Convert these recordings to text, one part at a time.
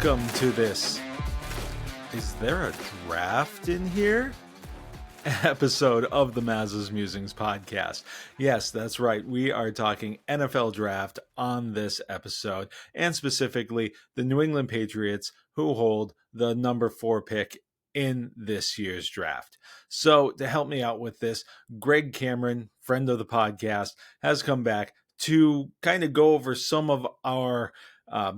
Welcome to this, is there a draft in here? Episode of the Maza's Musings podcast. Yes, that's right. We are talking NFL draft on this episode, and specifically the New England Patriots, who hold the number 4 pick in this year's draft. So to help me out with this, Greg Cameron, friend of the podcast, has come back to kind of go over some of our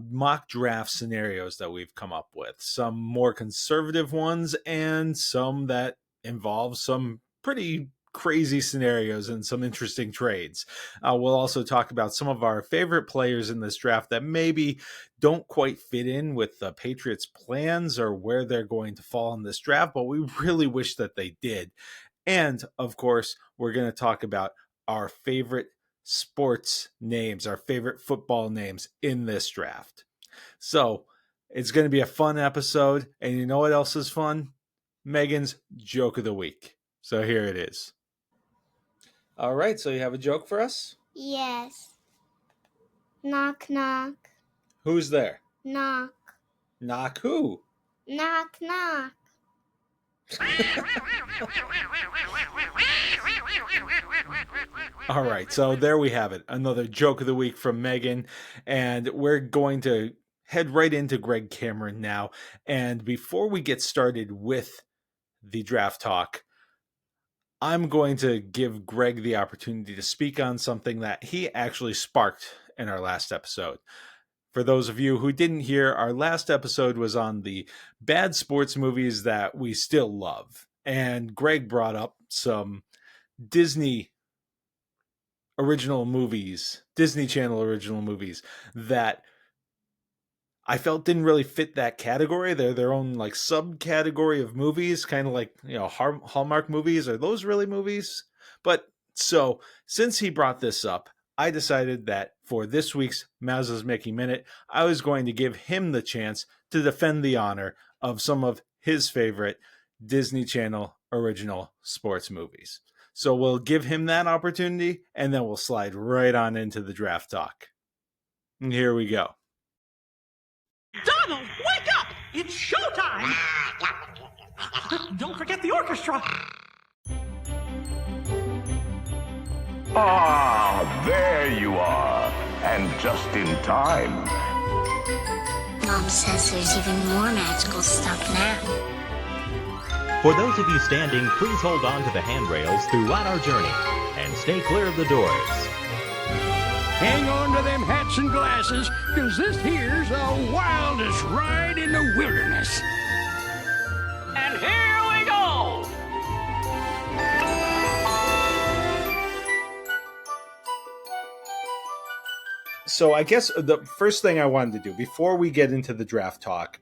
mock draft scenarios that we've come up with. Some more conservative ones and some that involve some pretty crazy scenarios and some interesting trades. We'll also talk about some of our favorite players in this draft that maybe don't quite fit in with the Patriots' plans or where they're going to fall in this draft, but we really wish that they did. And of course, we're going to talk about our favorite sports names, our favorite football names in this draft. So it's going to be a fun episode. And you know what else is fun? Meghan's joke of the week. So here it is. All right. So you have a joke for us? Yes. Knock, knock. Who's there? Knock. Knock who? Knock, knock. All right, so there we have it. Another joke of the week from Meghan. And we're going to head right into Greg Cameron now. And before we get started with the draft talk, I'm going to give Greg the opportunity to speak on something that he actually sparked in our last episode. For those of you who didn't hear, our last episode was on the bad sports movies that we still love. And Greg brought up some Disney Channel original movies that I felt didn't really fit that category. They're their own like subcategory of movies, kind of like, Hallmark movies. Are those really movies? But so since he brought this up, I decided that for this week's Maza's Making Minute, I was going to give him the chance to defend the honor of some of his favorite Disney Channel original sports movies. So we'll give him that opportunity, and then we'll slide right on into the draft talk. And here we go. Donald, wake up! It's showtime! Don't forget the orchestra! Ah, there you are. And just in time. Mom says there's even more magical stuff now. For those of you standing, please hold on to the handrails throughout our journey and stay clear of the doors. Hang on to them hats and glasses, because this here's the wildest ride in the wilderness. And here we go! So I guess the first thing I wanted to do before we get into the draft talk,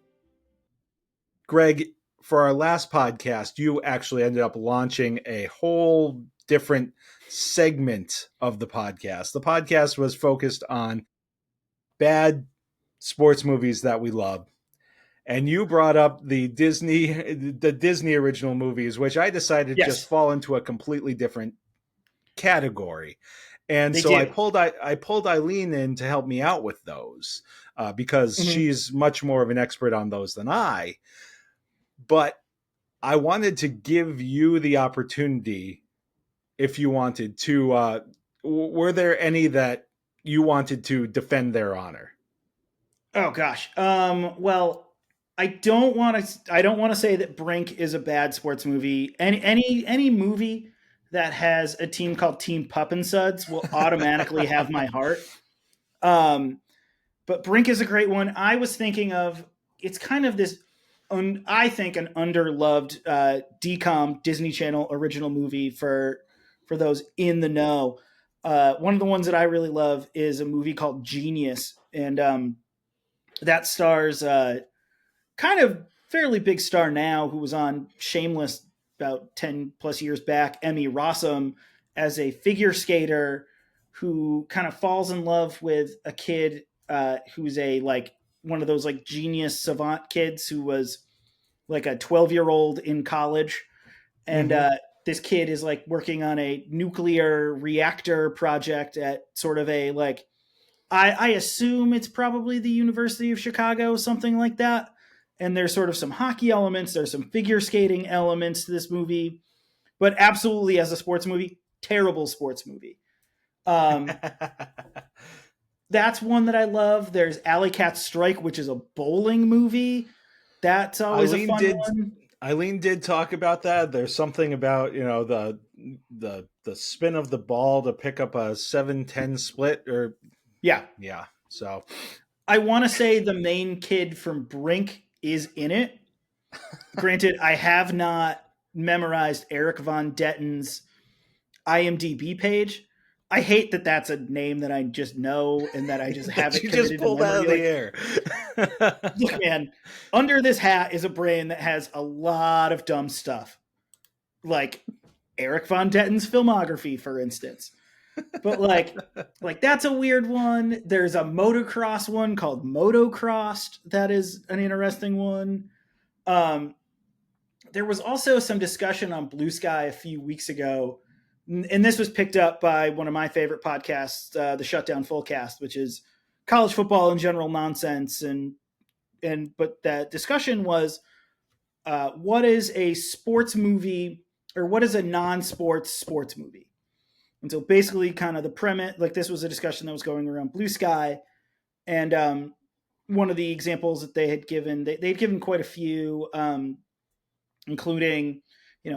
Greg, for our last podcast, you actually ended up launching a whole different segment of the podcast. The podcast was focused on bad sports movies that we love. And you brought up the Disney original movies, which I decided just fall into a completely different category. And so I pulled Eileen in to help me out with those because she's much more of an expert on those than I. But I wanted to give you the opportunity, if you wanted to, were there any that you wanted to defend their honor? Oh gosh. Well, I don't want to say that Brink is a bad sports movie. Any movie that has a team called Team Pup and Suds will automatically have my heart. But Brink is a great one. I was thinking of, it's kind of this, I think, an underloved DCOM Disney Channel original movie for those in the know. One of the ones that I really love is a movie called Genius. And that stars kind of fairly big star now who was on Shameless about 10 plus years back, Emmy Rossum, as a figure skater who kind of falls in love with a kid who's one of those genius savant kids who was like a 12-year-old in college. And this kid is working on a nuclear reactor project at sort of a I assume it's probably the University of Chicago, something like that. And there's sort of some hockey elements. There's some figure skating elements to this movie, but absolutely as a sports movie, terrible sports movie. That's one that I love. There's Alley Cat Strike, which is a bowling movie. That's always a fun one. Eileen did talk about that. There's something about, the spin of the ball to pick up a 7-10 split or Yeah. So I want to say the main kid from Brink is in it. Granted, I have not memorized Eric Von Detten's IMDb page. I hate that that's a name that I just know and that I just have it you committed just pulled to out of the air. Look, man, under this hat is a brain that has a lot of dumb stuff, like Eric Von Detten's filmography, for instance. But like that's a weird one. There's a motocross one called Motocrossed that is an interesting one. There was also some discussion on Blue Sky a few weeks ago, and this was picked up by one of my favorite podcasts, the Shutdown Fullcast, which is college football and general nonsense. But the discussion was, what is a sports movie, or what is a non-sports sports movie? And so basically kind of the premise, like this was a discussion that was going around Blue Sky. And one of the examples that they had given, they'd given quite a few, including,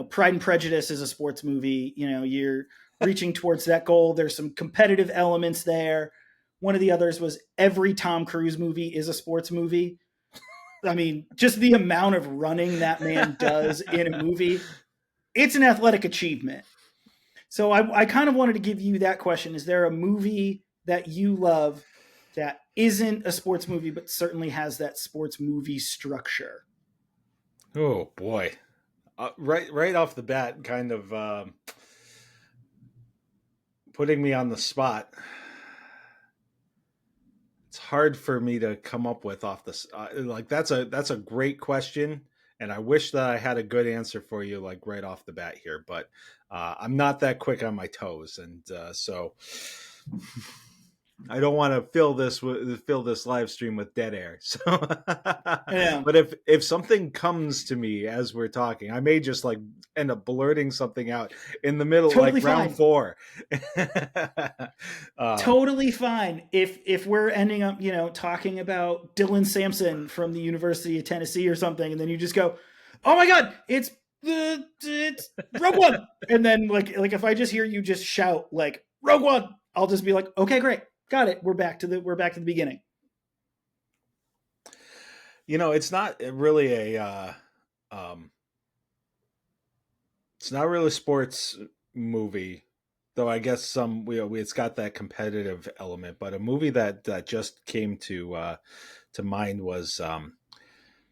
Pride and Prejudice is a sports movie. You're reaching towards that goal. There's some competitive elements there. One of the others was every Tom Cruise movie is a sports movie. I mean, just the amount of running that man does in a movie, it's an athletic achievement. So I kind of wanted to give you that question. Is there a movie that you love that isn't a sports movie, but certainly has that sports movie structure? Oh, boy. Right off the bat, kind of putting me on the spot. It's hard for me to come up with off this. That's a great question. And I wish that I had a good answer for you, like right off the bat here, but I'm not that quick on my toes, and so I don't want to fill this live stream with dead air. So, Yeah. But if something comes to me as we're talking, I may just like end up blurting something out in the middle, Totally like round fine. 4. Totally fine. If we're ending up, talking about Dylan Sampson from the University of Tennessee or something, and then you just go, "Oh my God, it's Rogue One," and then like if I just hear you just shout like Rogue One, I'll just be like, "Okay, great, got it. We're back to the beginning." It's not really it's not really a sports movie, though. I guess it's got that competitive element. But a movie that just came to mind was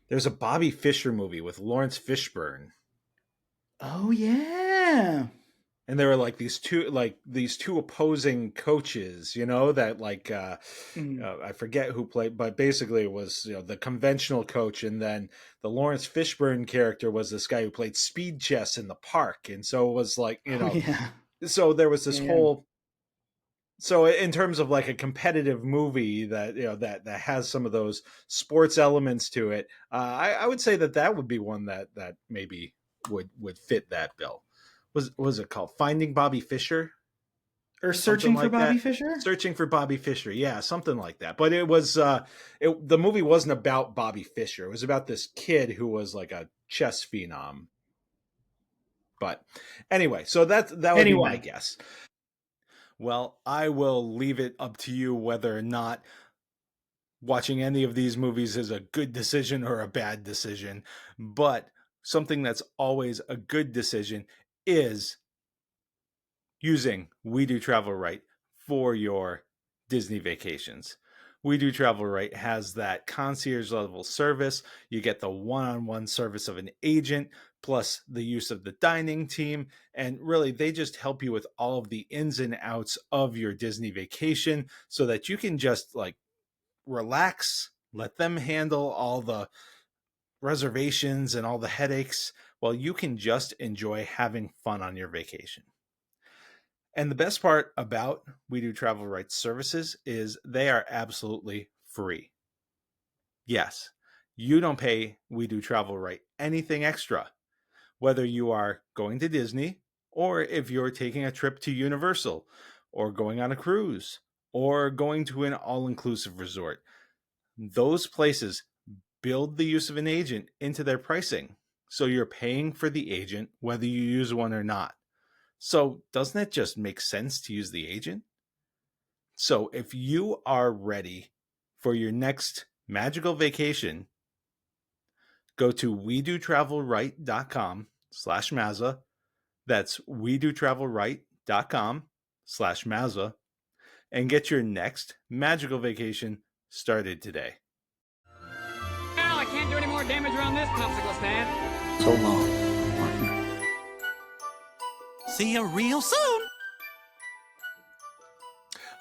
there's a Bobby Fischer movie with Lawrence Fishburne. Oh yeah. And there were like these two opposing coaches, that like I forget who played, but basically it was the conventional coach, and then the Lawrence Fishburne character was this guy who played speed chess in the park, and so it was like Yeah. so there was this Yeah. whole. So in terms of like a competitive movie that that has some of those sports elements to it, I would say that would be one that maybe would fit that bill. Was it called Finding Bobby Fischer? Or Searching for Bobby Fischer? Searching for Bobby Fischer. Yeah, something like that. But it was the movie wasn't about Bobby Fischer. It was about this kid who was like a chess phenom. But anyway, so that would be my guess. Well, I will leave it up to you whether or not watching any of these movies is a good decision or a bad decision. But something that's always a good decision is using We Do Travel Right for your Disney vacations. We Do Travel Right has that concierge level service. You get the one-on-one service of an agent, plus the use of the dining team. And really, they just help you with all of the ins and outs of your Disney vacation so that you can just like relax, let them handle all the reservations and all the headaches while you can just enjoy having fun on your vacation. And the best part about We Do Travel Rights services is they are absolutely free. Yes, you don't pay We Do Travel Right anything extra, whether you are going to Disney or if you're taking a trip to Universal or going on a cruise or going to an all-inclusive resort. Those places build the use of an agent into their pricing. So you're paying for the agent whether you use one or not. So doesn't it just make sense to use the agent? So if you are ready for your next magical vacation, go to wedotravelright.com/Maza. That's wedotravelright.com/Maza and get your next magical vacation started today. Well, I can't do any more damage around this popsicle stand. So long, partner. See you real soon.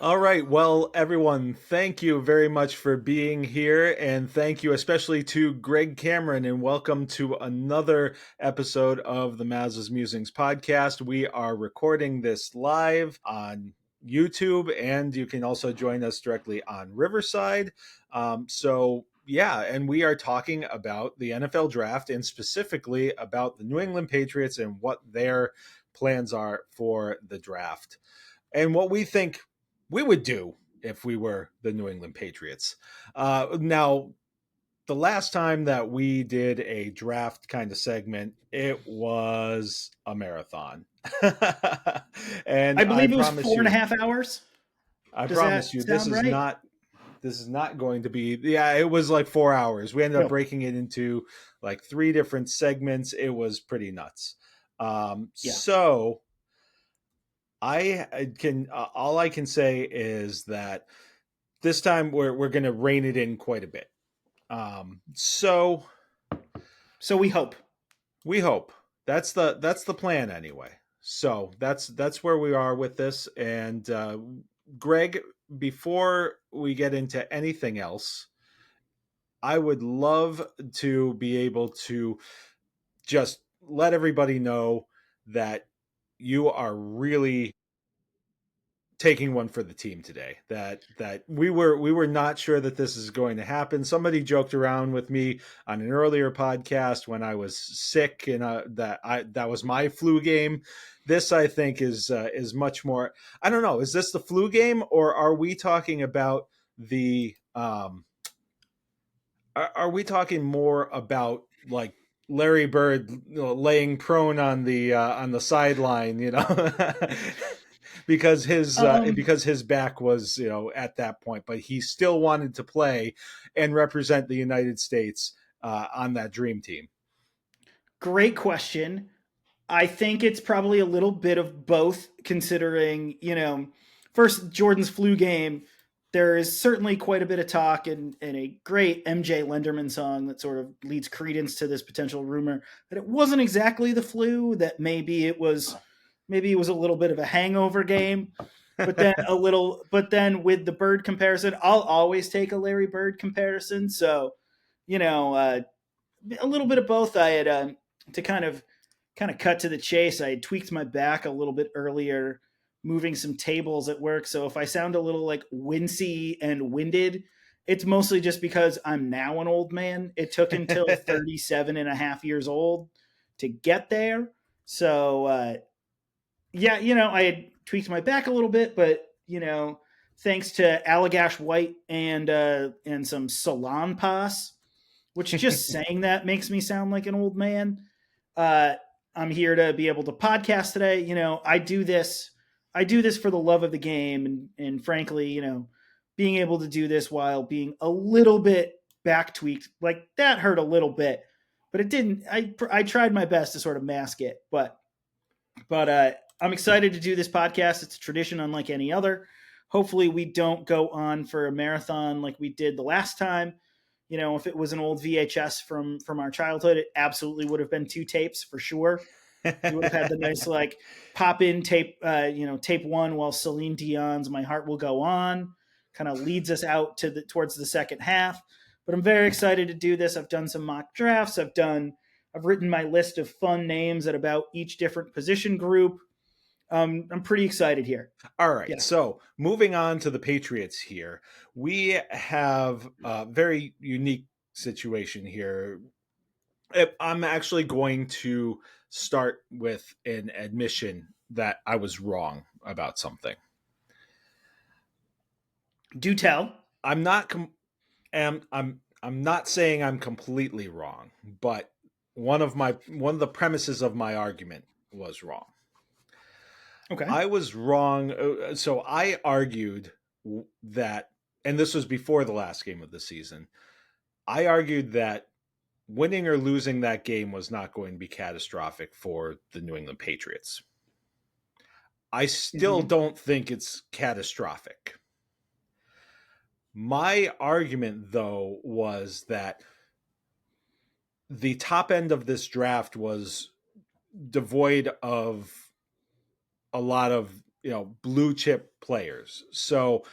All right. Well, everyone, thank you very much for being here. And thank you especially to Greg Cameron. And welcome to another episode of the Maz's Musings podcast. We are recording this live on YouTube, and you can also join us directly on Riverside. Yeah, and we are talking about the NFL draft and specifically about the New England Patriots and what their plans are for the draft and what we think we would do if we were the New England Patriots. Now, the last time that we did a draft kind of segment, it was a marathon. And I believe it was 4.5 hours. I promise you, this is not going to be. Yeah, it was like 4 hours. We ended up breaking it into like 3 different segments. It was pretty nuts. So I can all I can say is that this time we're going to rein it in quite a bit. So we hope. That's the plan anyway. So that's where we are with this. And Greg, before we get into anything else, I would love to be able to just let everybody know that you are really taking one for the team today. That we were not sure that this is going to happen. Somebody joked around with me on an earlier podcast when I was sick, and that was my flu game. This, I think, is much more. I don't know. Is this the flu game, or are we talking about the? Are we talking more about like Larry Bird laying prone on the sideline, because his back was at that point, but he still wanted to play and represent the United States on that dream team? Great question. I think it's probably a little bit of both, considering, first, Jordan's flu game. There is certainly quite a bit of talk and a great MJ Lenderman song that sort of leads credence to this potential rumor that it wasn't exactly the flu, that maybe it was a little bit of a hangover game, but then with the Bird comparison, I'll always take a Larry Bird comparison. So, a little bit of both. I had to kind of cut to the chase. I had tweaked my back a little bit earlier, moving some tables at work. So if I sound a little like wincy and winded, it's mostly just because I'm now an old man. It took until 37 and a half years old to get there. So, I had tweaked my back a little bit, but, thanks to Allagash White and some Salon Pass, which just saying that makes me sound like an old man. I'm here to be able to podcast today. I do this for the love of the game. And frankly, being able to do this while being a little bit back tweaked, like that hurt a little bit, but it didn't. I tried my best to sort of mask it, but I'm excited to do this podcast. It's a tradition unlike any other. Hopefully we don't go on for a marathon like we did the last time. If it was an old VHS from our childhood, it absolutely would have been 2 tapes for sure. You would have had the nice like pop in tape, tape 1 while Celine Dion's "My Heart Will Go On" kind of leads us out towards the second half. But I'm very excited to do this. I've done some mock drafts. I've written my list of fun names at about each different position group. I'm pretty excited here. All right. Yeah. So moving on to the Patriots here, we have a very unique situation here. I'm actually going to start with an admission that I was wrong about something. Do tell. I'm not I'm not saying I'm completely wrong, but one of the premises of my argument was wrong. Okay. I was wrong. So I argued that, and this was before the last game of the season, I argued that winning or losing that game was not going to be catastrophic for the New England Patriots. I still don't think it's catastrophic. My argument, though, was that the top end of this draft was devoid of a lot of, blue chip players. So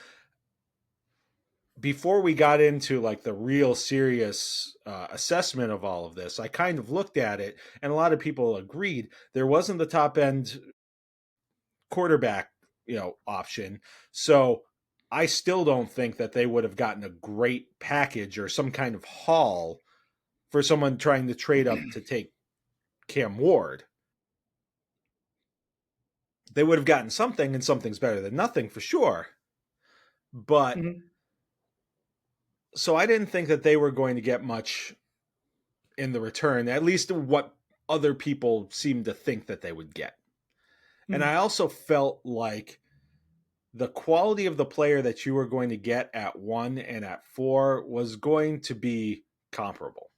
before we got into like the real serious assessment of all of this, I kind of looked at it, and a lot of people agreed there wasn't the top end quarterback, option. So I still don't think that they would have gotten a great package or some kind of haul for someone trying to trade up to take Cam Ward. They would have gotten something, and something's better than nothing for sure. But so I didn't think that they were going to get much in the return, at least what other people seemed to think that they would get. And I also felt like the quality of the player that you were going to get at 1 and at 4 was going to be comparable.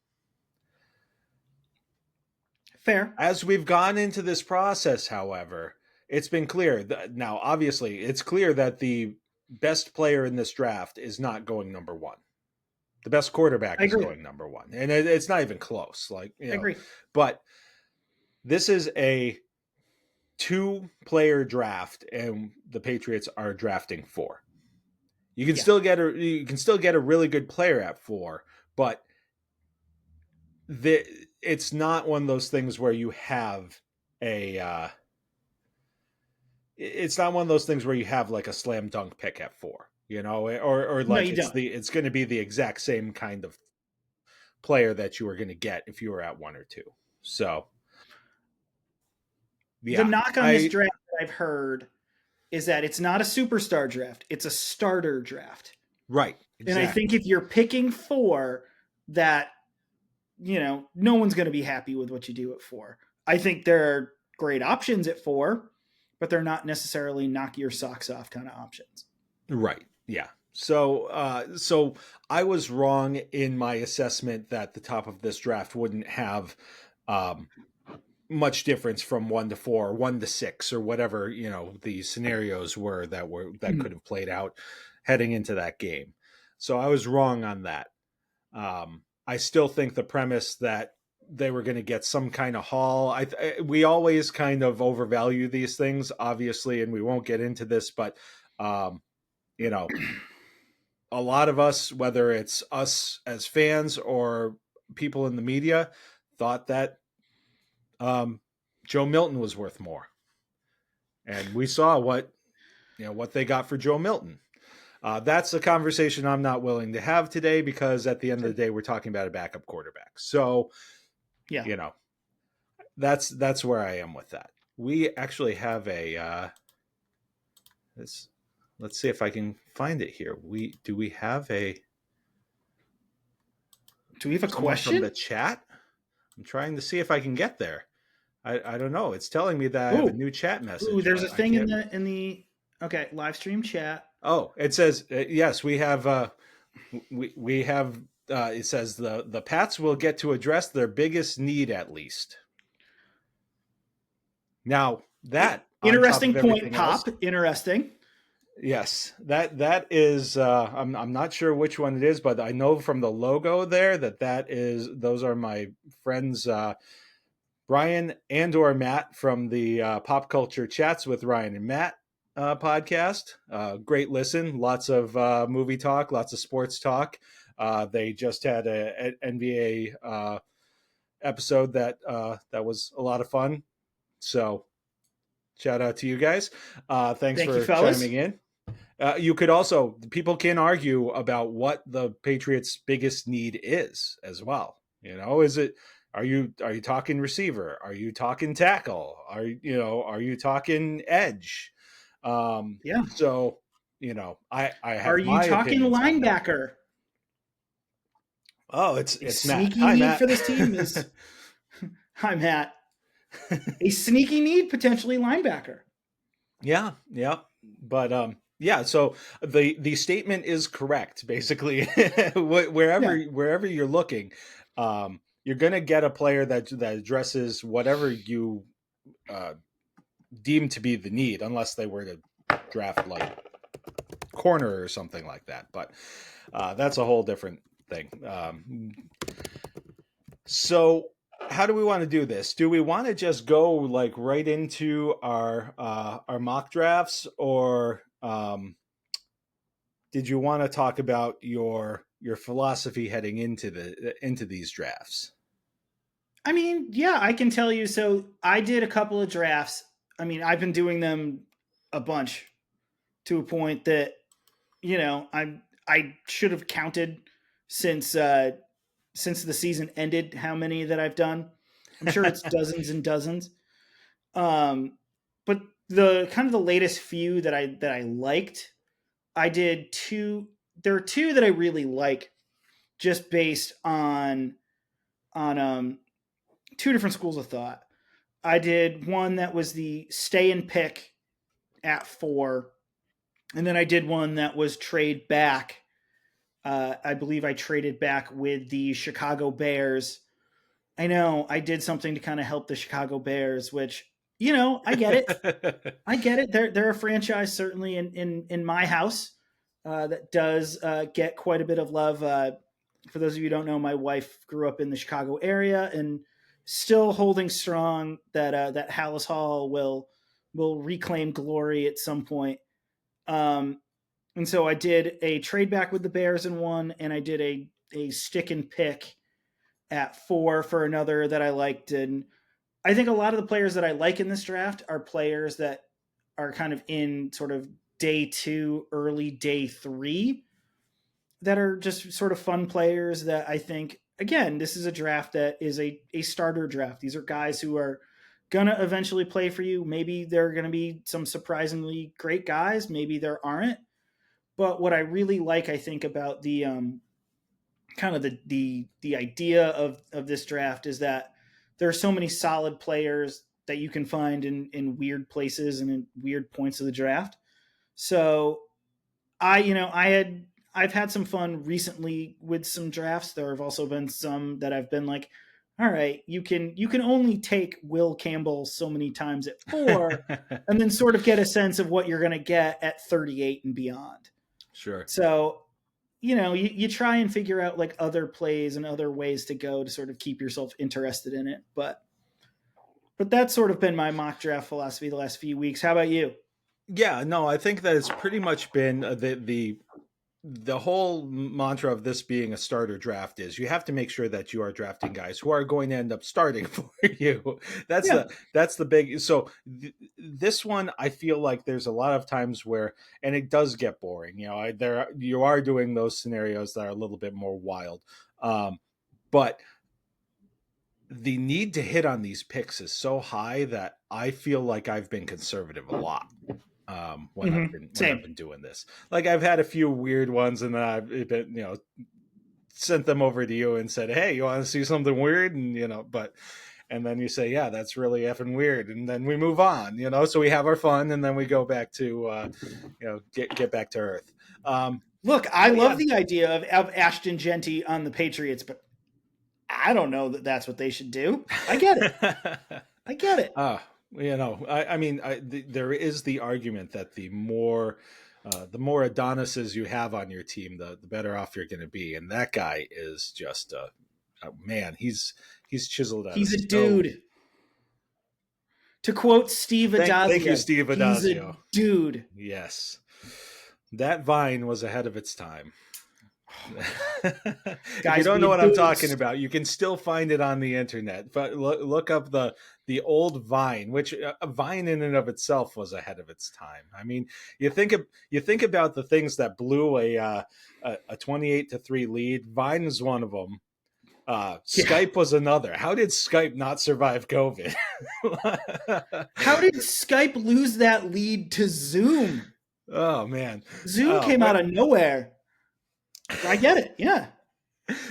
Fair. As we've gone into this process, however, it's been clear that now, obviously, it's clear that the best player in this draft is not going number 1. The best quarterback is going number 1, and it's not even close. I agree. But this is a 2-player draft, and the Patriots are drafting 4. You can still get a really good player at 4, but it's not one of those things where you have it's not one of those things where you have like a slam dunk pick at 4, or like it's going to be the exact same kind of player that you were going to get if you were at 1 or 2. So the knock on this draft that I've heard is that it's not a superstar draft; it's a starter draft. Right. Exactly. And I think if you're picking 4, that no one's going to be happy with what you do at 4. I think there are great options at 4, but they're not necessarily knock your socks off kind of options. Right. Yeah. So so I was wrong in my assessment that the top of this draft wouldn't have much difference from 1 to 4, 1 to 6, or whatever, the scenarios were that could have played out heading into that game. So I was wrong on that. I still think the premise that they were going to get some kind of haul. We always kind of overvalue these things, obviously, and we won't get into this, but a lot of us, whether it's us as fans or people in the media, thought that Joe Milton was worth more, and we saw what they got for Joe Milton. That's a conversation I'm not willing to have today, because at the end of the day, we're talking about a backup quarterback. So, that's where I am with that. We actually have let's see if I can find it here. Do we have a question from the chat? I'm trying to see if I can get there. I don't know. It's telling me that I have a new chat message. There's a thing in the live stream chat. Oh, it says yes. We have we have. It says the Pats will get to address their biggest need at least. Now that interesting point, Pop. Interesting. Yes, that is. I'm not sure which one it is, but I know from the logo there that is. Those are my friends, Brian and/or Matt from the Pop Culture Chats with Ryan and Matt podcast. Great listen. Lots of movie talk, lots of sports talk. They just had an NBA episode that was a lot of fun. So Shout out to you guys. Thanks Thank for you, fellas. chiming in. You could also, people can argue about what the Patriots' biggest need is as well. Are you talking receiver? Are you talking tackle? Are you talking edge? Yeah. So, I have Are you my talking opinions on that. linebacker? Oh, A it's Matt. sneaky Hi, need Matt. for this team is hi, Matt. A sneaky need, potentially linebacker. Yeah. But so the statement is correct. Basically, wherever you're looking, you're going to get a player that addresses whatever you deem to be the need, unless they were to draft like corner or something like that. But that's a whole different thing. So how do we want to do this? Do we want to just go like right into our mock drafts, or did you want to talk about your philosophy heading into these drafts? I mean, yeah, I can tell you. So I did a couple of drafts. I mean, I've been doing them a bunch to a point that, I should have counted since the season ended how many that I've done. I'm sure it's dozens and dozens. But the kind of the latest few that I liked, I did two. There are two that I really like, just based on two different schools of thought. I did one that was the stay and pick at 4, and then I did one that was trade back. I believe I traded back with the Chicago Bears. I know I did something to kind of help the Chicago Bears, which, I get it. I get it. They're a franchise, certainly in my house, that does get quite a bit of love. For those of you who don't know, my wife grew up in the Chicago area and still holding strong that Hallis Hall will reclaim glory at some point. And so I did a trade back with the Bears in one, and I did a stick and pick at 4 for another that I liked. And I think a lot of the players that I like in this draft are players that are kind of in sort of day 2, early day 3, that are just sort of fun players that I think, again, this is a draft that is a starter draft. These are guys who are going to eventually play for you. Maybe there are going to be some surprisingly great guys. Maybe there aren't. But what I really like, I think, about the kind of the idea of this draft is that there are so many solid players that you can find in weird places and in weird points of the draft. So I've had some fun recently with some drafts. There have also been some that I've been like, all right, you can only take Will Campbell so many times at 4 and then sort of get a sense of what you're going to get at 38 and beyond. Sure. So, you try and figure out like other plays and other ways to go to sort of keep yourself interested in it. But that's sort of been my mock draft philosophy the last few weeks. How about you? Yeah, no, I think that it's pretty much been the whole mantra of this being a starter draft is you have to make sure that you are drafting guys who are going to end up starting for you. That's the big. So this one, I feel like there's a lot of times where, and it does get boring. You are doing those scenarios that are a little bit more wild, but the need to hit on these picks is so high that I feel like I've been conservative a lot. When I've been doing this, like I've had a few weird ones, and then I've been, sent them over to you and said, "Hey, you want to see something weird?" And and then you say, "Yeah, that's really effing weird," and then we move on. So we have our fun, and then we go back to, get back to earth. Look, I love the idea of Ashton Genty on the Patriots, but I don't know that that's what they should do. I get it. I get it. I mean, there is the argument that the more Adonises you have on your team, the better off you're going to be. And that guy is just man. He's chiseled out. He's a dude. To quote Steve Adazio, thank you, Steve Adazio. He's a dude. Yes, that vine was ahead of its time. If you Guys don't know being what I'm boots. talking about, you can still find it on the internet. But look up the old Vine, which Vine in and of itself was ahead of its time. I mean, you think about the things that blew a 28-3 lead. Vine is one of them. Skype was another. How did Skype not survive COVID? How did Skype lose that lead to Zoom? Oh man, Zoom came out of nowhere. I get it. Yeah.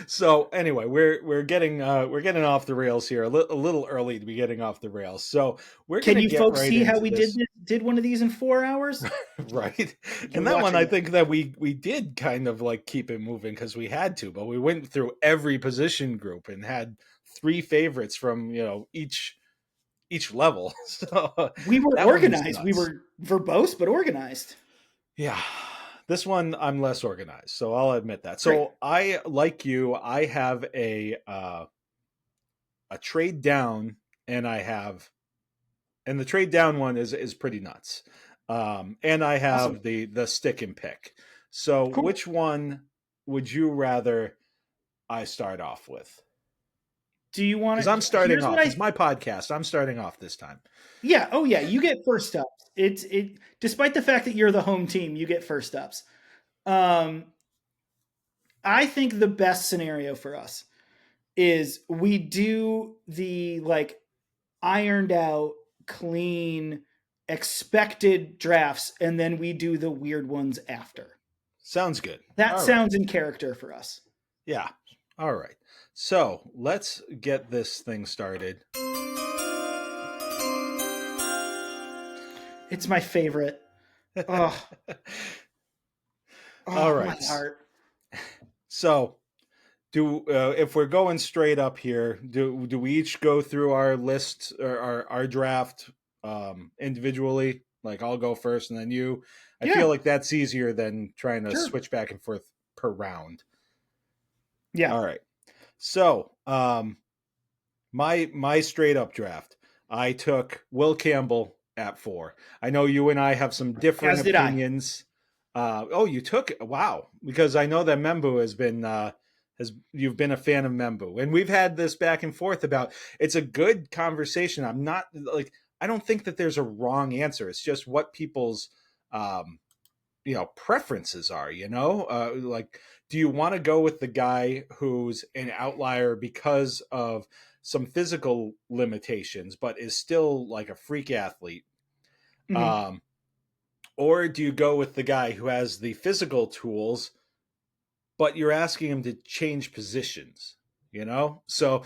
So anyway, we're getting off the rails here a little early to be getting off the rails. So we're Can going to you get folks right see how into we this. did one of these in 4 hours? Right. You're And that one, watching I it. think that we did kind of like keep it moving because we had to, but we went through every position group and had 3 favorites from, each level. So We were that one was organized. We nuts. were verbose but organized. Yeah. This one I'm less organized, so I'll admit that. So Great. I, like you, I have a trade down, and the trade down one is pretty nuts. And I have Awesome. the stick and pick. So Cool. which one would you rather I start off with? Do you want to? Because I'm starting here's off. what It's my podcast. I'm starting off this time. Yeah. Oh, yeah. You get first ups. Despite the fact that you're the home team, you get first ups. I think the best scenario for us is we do the like ironed out, clean, expected drafts, and then we do the weird ones after. Sounds good. That All sounds in character for us. Yeah. All right. So let's get this thing started. It's my favorite. Oh, All right. My heart. So, if we're going straight up here, do we each go through our list or our draft individually? Like I'll go first and then you. I feel like that's easier than trying to switch back and forth per round. Yeah. All right. So, my straight up draft, I took Will Campbell at 4. I know you and I have some different opinions. You took wow, because I know that Membu has been you've been a fan of Membu, and we've had this back and forth about. It's a good conversation. I'm not like I don't think that there's a wrong answer. It's just what people's preferences are. Like, do you want to go with the guy who's an outlier because of some physical limitations, but is still like a freak athlete? Mm-hmm. Or do you go with the guy who has the physical tools, but you're asking him to change positions, So,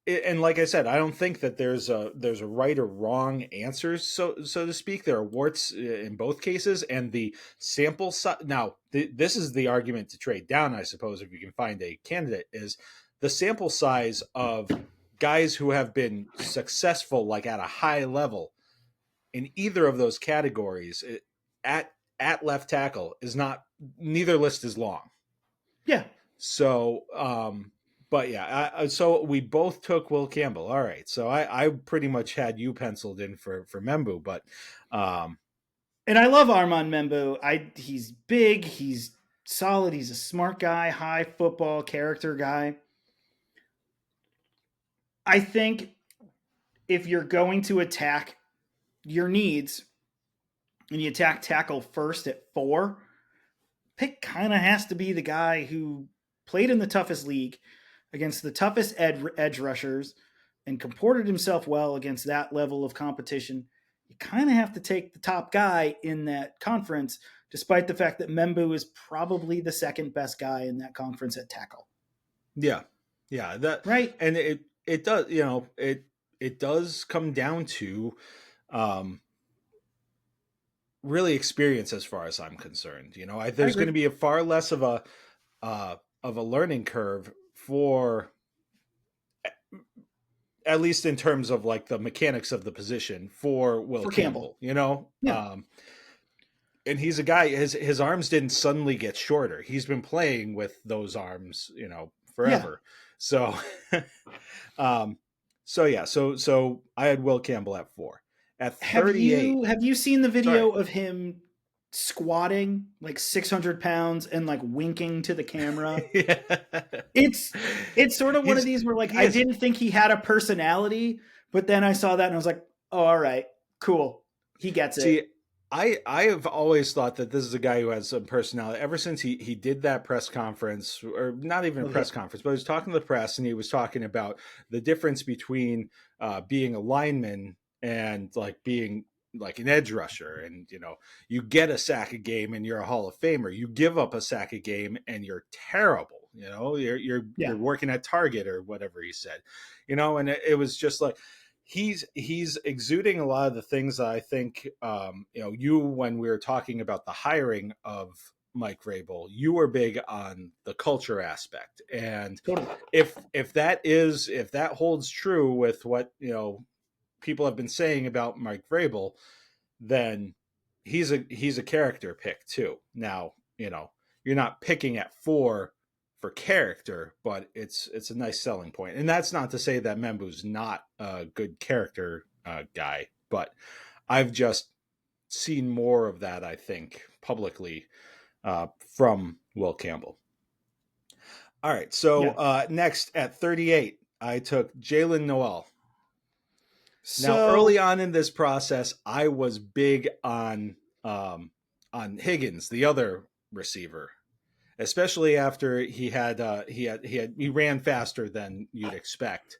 and like I said, I don't think that there's a right or wrong answer, so to speak. There are warts in both cases, and the sample size. Now, this is the argument to trade down, I suppose, if you can find a candidate, is the sample size of guys who have been successful, like at a high level, in either of those categories. At left tackle is not. Neither list is long. Yeah. So, but yeah, so we both took Will Campbell. All right. So I pretty much had you penciled in for Membu, but and I love Armand Membu. He's big, he's solid, he's a smart guy, high football character guy. I think if you're going to attack your needs and you attack tackle first at 4, pick kind of has to be the guy who played in the toughest league against the toughest edge rushers and comported himself well against that level of competition. You kind of have to take the top guy in that conference, despite the fact that Membu is probably the second best guy in that conference at tackle. Yeah. That right. And it does, it does come down to really experience as far as I'm concerned. There's going to be a far less of a learning curve for, at least in terms of like the mechanics of the position for Will Campbell. Yeah. And he's a guy, his arms didn't suddenly get shorter. He's been playing with those arms, forever. Yeah. So I had Will Campbell at 4. At 38. Have you seen the video of him squatting like 600 pounds and like winking to the camera. Yeah. It's sort of one of these where like I didn't think he had a personality, but then I saw that and I was like, oh, all right, cool. He gets it. I have always thought that this is a guy who has some personality. Ever since he did that press conference, or not even a press conference, but he was talking to the press and he was talking about the difference between being a lineman and like being like an edge rusher. And, you know, you get a sack a game and you're a Hall of Famer. You give up a sack a game and you're terrible. You know, you're working at Target or whatever he said, you know, and it was just like, he's exuding a lot of the things that I think, you know, when we were talking about the hiring of Mike Vrabel, you were big on the culture aspect. And if that holds true with what, you know, people have been saying about Mike Vrabel, then he's a character pick too. Now, you know, you're not picking at 4 for character, but it's a nice selling point. And that's not to say that Membu's not a good character guy, but I've just seen more of that, I think, publicly from Will Campbell. All right, so next at 38, I took Jalen Noel. Now, early on in this process, I was big on Higgins, the other receiver, especially after he ran faster than you'd expect.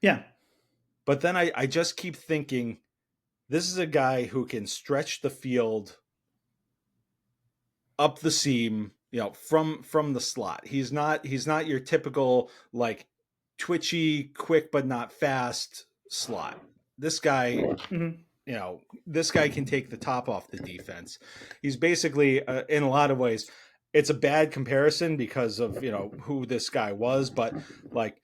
Yeah. But then I just keep thinking, this is a guy who can stretch the field up the seam, you know, from the slot. He's not your typical like twitchy, quick but not fast slot. This guy, you know, this guy can take the top off the defense. He's basically, in a lot of ways, it's a bad comparison because of, you know, who this guy was, but like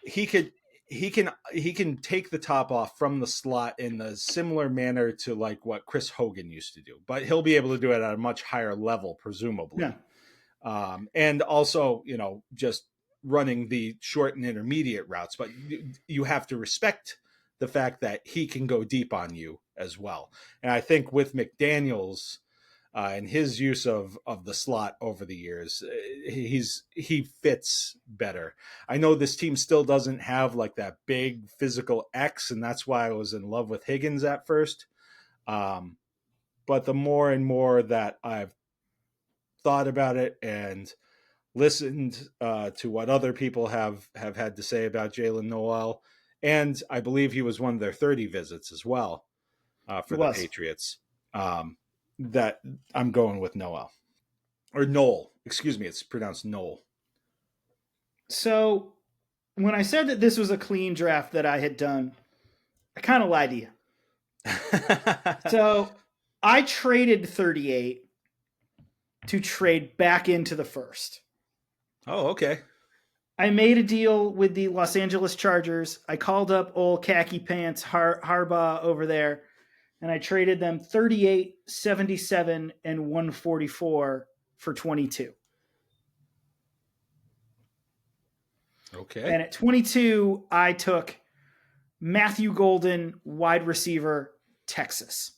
he can take the top off from the slot in a similar manner to like what Chris Hogan used to do, but he'll be able to do it at a much higher level, presumably. Yeah. And also, you know, just running the short and intermediate routes, but you have to respect the fact that he can go deep on you as well. And I think with McDaniels, and his use of the slot over the years, he fits better. I know this team still doesn't have like that big physical X, and that's why I was in love with Higgins at first. But the more and more that I've thought about it and listened to what other people have had to say about Jalen Noel, and I believe he was one of their 30 visits as well for the Patriots. That I'm going with Noel. Or Noel. Excuse me, it's pronounced Noel. So when I said that this was a clean draft that I had done, I kind of lied to you. So I traded 38 to trade back into the first. Oh, okay. I made a deal with the Los Angeles Chargers. I called up old khaki pants Harbaugh over there, and I traded them 38, 77, and 144 for 22. Okay. And at 22, I took Matthew Golden, wide receiver, Texas.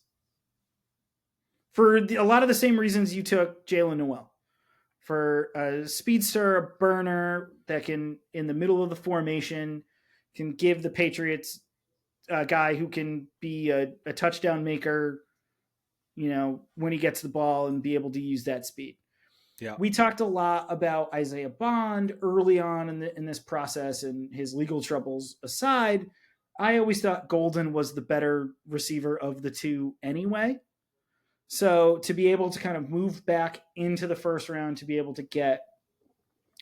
For a lot of the same reasons you took Jalen Noel. For a speedster, a burner that can, in the middle of the formation, can give the Patriots a guy who can be a touchdown maker, you know, when he gets the ball and be able to use that speed. Yeah. We talked a lot about Isaiah Bond early on in this process, and his legal troubles aside, I always thought Golden was the better receiver of the two anyway. So to be able to kind of move back into the first round, to be able to get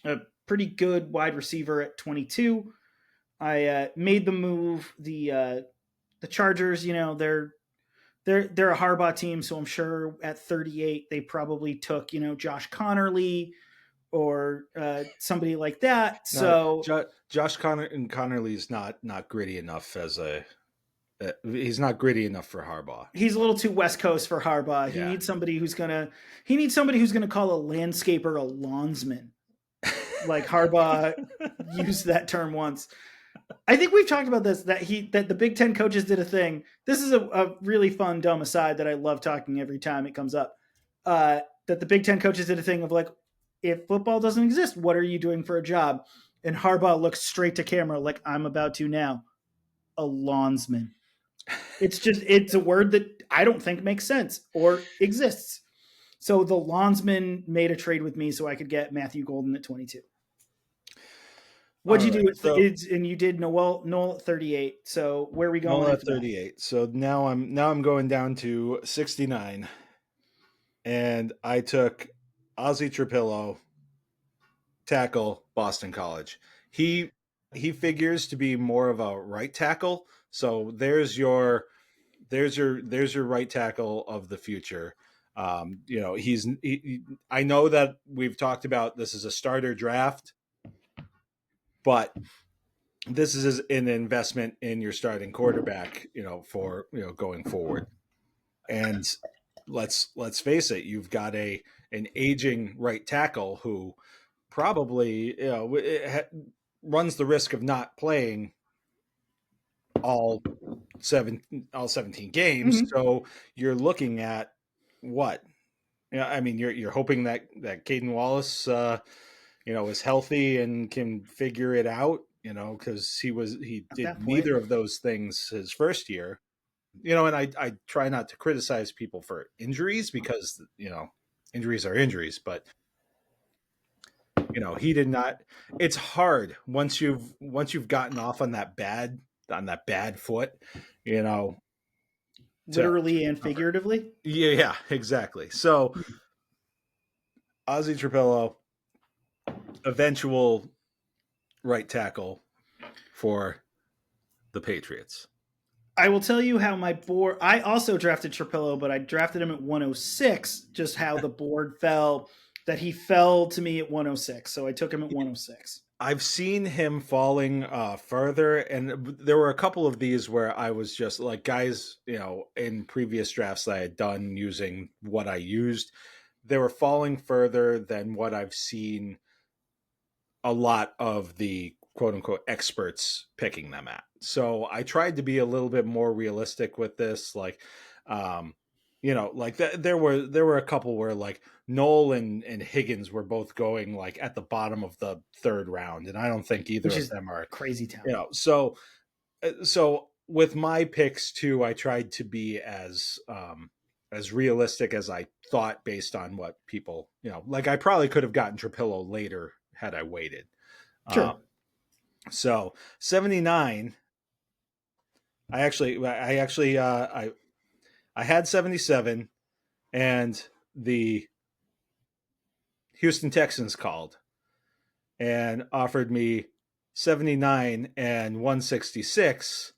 a pretty good wide receiver at 22, I made the move. The Chargers, you know, they're a Harbaugh team, so I'm sure at 38 they probably took, you know, Josh Connerly or somebody like that. So Josh Connerly's not gritty enough as a. He's not gritty enough for Harbaugh. He's a little too West Coast for Harbaugh. Yeah. He needs somebody who's gonna call a landscaper a lawnsman. Like Harbaugh used that term once. I think we've talked about this, that the Big Ten coaches did a thing. This is a really fun, dumb aside that I love talking every time it comes up. that the Big Ten coaches did a thing of like, if football doesn't exist, what are you doing for a job? And Harbaugh looks straight to camera like I'm about to now. A lawnsman. It's a word that I don't think makes sense or exists. So the lawnsman made a trade with me so I could get Matthew Golden at 22. What'd you do? And you did Noel at 38. So where are we going? Noel at 38. So now I'm going down to 69. And I took Ozzie Trapillo, tackle, Boston College. He figures to be more of a right tackle. So there's your right tackle of the future. I know that we've talked about this is a starter draft, but this is an investment in your starting quarterback, for going forward. And let's face it, you've got an aging right tackle who probably runs the risk of not playing all 17 games. Mm-hmm. So you're looking at what? You're hoping that Caden Wallace is healthy and can figure it out, because he did neither of those things his first year. And I try not to criticize people for injuries because injuries are injuries, but he did not. It's hard once you've gotten off on that bad foot, literally and figuratively. Yeah, exactly. So Ozzie Trapillo, eventual right tackle for the Patriots. I will tell you how my board. I also drafted Trapillo, but I drafted him at 106. Just how the board fell. That he fell to me at 106, so I took him at 106. I've seen him falling further, and there were a couple of these where I was just like, guys, in previous drafts that I had done using what I used, they were falling further than what I've seen a lot of the quote unquote experts picking them at. So I tried to be a little bit more realistic with this. Like, there were a couple where like Noel and Higgins were both going like at the bottom of the third round. And I don't think either of them are crazy talent. So with my picks too, I tried to be as realistic as I thought based on what people, like I probably could have gotten Trapillo later had I waited. Sure. So 79, I had 77 and the Houston Texans called and offered me 79 and 166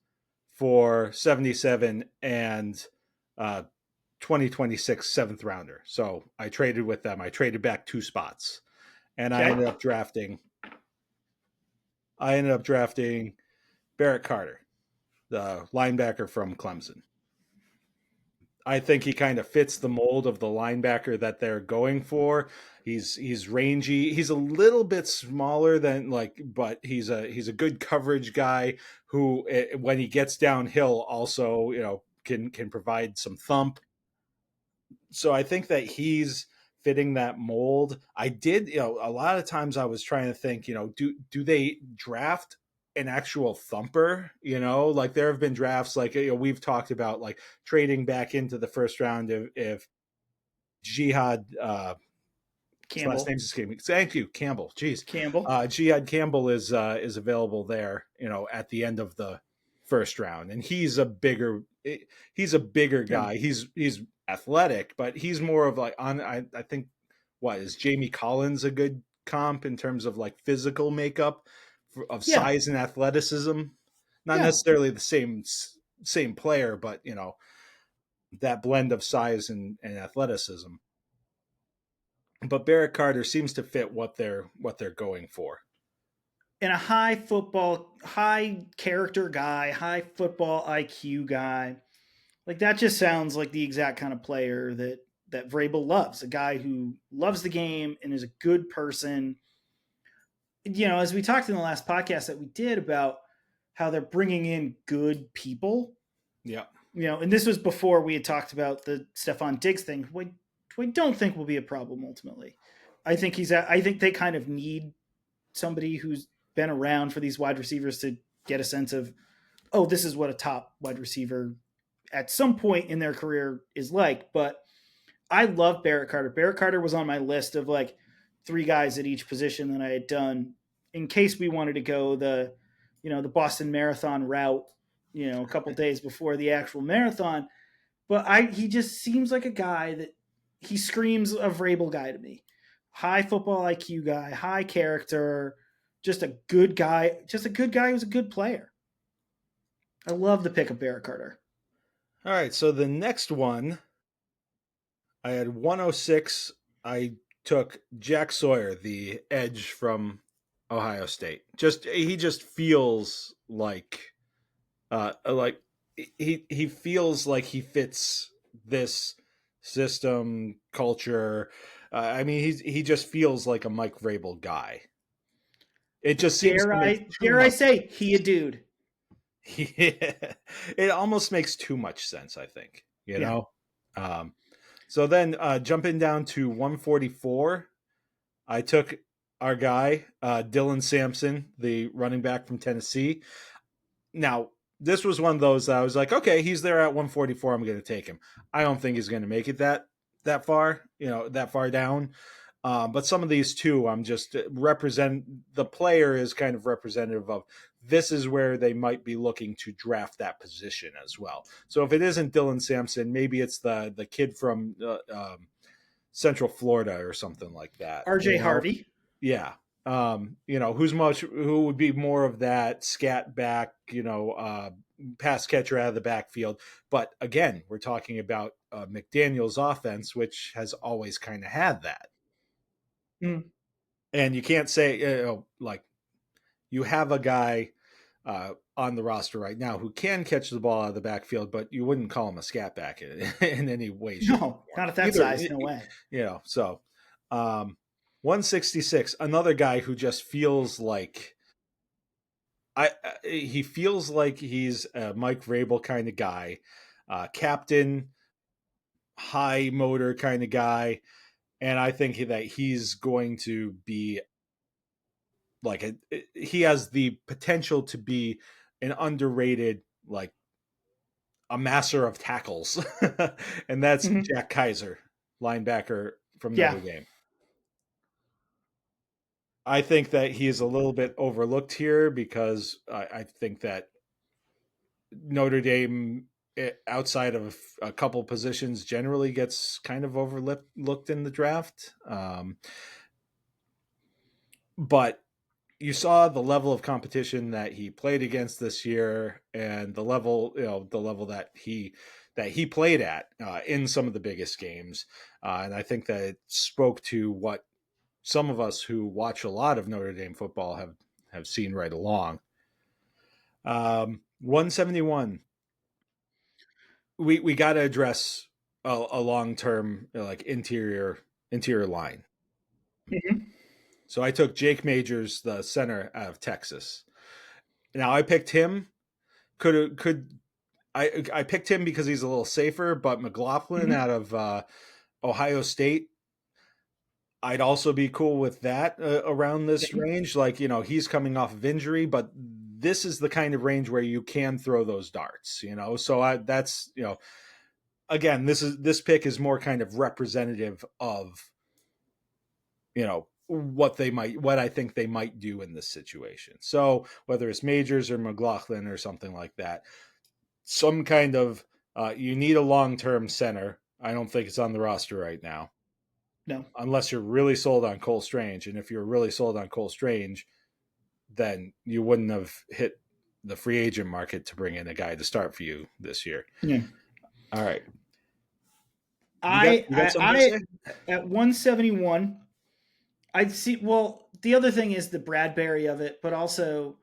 for 77 and 2026 seventh rounder. So I traded with them. I traded back 2 spots, and I ended up drafting Barrett Carter, the linebacker from Clemson. I think he kind of fits the mold of the linebacker that they're going for. He's rangy. He's a little bit smaller than but he's a good coverage guy who, when he gets downhill, also can provide some thump. So I think that he's fitting that mold. I did, a lot of times I was trying to think, do they draft an actual thumper? Like there have been drafts like we've talked about, like trading back into the first round if Jihad Campbell. Last name's escaping me. Thank you, Campbell. Jeez, Campbell. Jihad Campbell is available there, at the end of the first round, and he's a bigger guy. He's athletic, but he's more of like I think is Jamie Collins a good comp in terms of like physical makeup of size and athleticism? Not necessarily the same player, but that blend of size and athleticism. But Barrett Carter seems to fit what they're going for. And a high character guy, high football IQ guy. Like that just sounds like the exact kind of player that Vrabel loves. A guy who loves the game and is a good person. As we talked in the last podcast that we did about how they're bringing in good people. Yeah. And this was before we had talked about the Stephon Diggs thing. who I don't think will be a problem ultimately. I think they kind of need somebody who's been around for these wide receivers to get a sense of, oh, this is what a top wide receiver at some point in their career is like. But I love Barrett Carter. Barrett Carter was on my list of like 3 guys at each position that I had done in case we wanted to go the Boston Marathon route, a couple days before the actual marathon. But he just seems like a guy that he screams a Vrabel guy to me. High football IQ guy, high character, just a good guy who's a good player. I love the pick of Barrett Carter. All right, so the next one, I had 106. I took Jack Sawyer, the edge from Ohio State. He just feels like he feels like he fits this system, culture. I mean, he just feels like a Mike Vrabel guy. It just seems dare I say he a dude. It almost makes too much sense, I think, you know? So then jumping down to 144, I took our guy, Dylan Sampson, the running back from Tennessee. Now, this was one of those that I was like, okay, he's there at 144. I'm going to take him. I don't think he's going to make it that far, that far down. But some of these too, I'm just the player is kind of representative of this is where they might be looking to draft that position as well. So if it isn't Dylan Sampson, maybe it's the kid from Central Florida or something like that. RJ Harvey. Yeah. Who would be more of that scat back, pass catcher out of the backfield. But again, we're talking about McDaniel's offense, which has always kind of had that. Mm. And you can't say, you have a guy on the roster right now who can catch the ball out of the backfield, but you wouldn't call him a scat back in any way. No, not at that size. No way. So 166, another guy who just feels like he feels like he's a Mike Vrabel kind of guy, captain, high motor kind of guy. And I think that he's going to be he has the potential to be an underrated, like a master of tackles. And that's Jack Kaiser, linebacker from Notre Dame. I think that he is a little bit overlooked here because I think that Notre Dame, outside of a couple positions, generally gets kind of overlooked in the draft. But you saw the level of competition that he played against this year, and the level that he played at in some of the biggest games, and I think that it spoke to what some of us who watch a lot of Notre Dame football have seen right along. 171. We got to address a long-term interior line. Mm-hmm. So I took Jake Majors, the center out of Texas. Now I picked him. I picked him because he's a little safer, but McLaughlin out of Ohio State, I'd also be cool with that around this range. He's coming off of injury, but this is the kind of range where you can throw those darts, So that's again, this pick is more kind of representative of, what I think they might do in this situation. So whether it's Majors or McLaughlin or something like that, some kind of you need a long-term center. I don't think it's on the roster right now. No. Unless you're really sold on Cole Strange. And if you're really sold on Cole Strange, then you wouldn't have hit the free agent market to bring in a guy to start for you this year. Yeah. All right. I at 171, I'd see. Well, the other thing is the Bradbury of it, but also,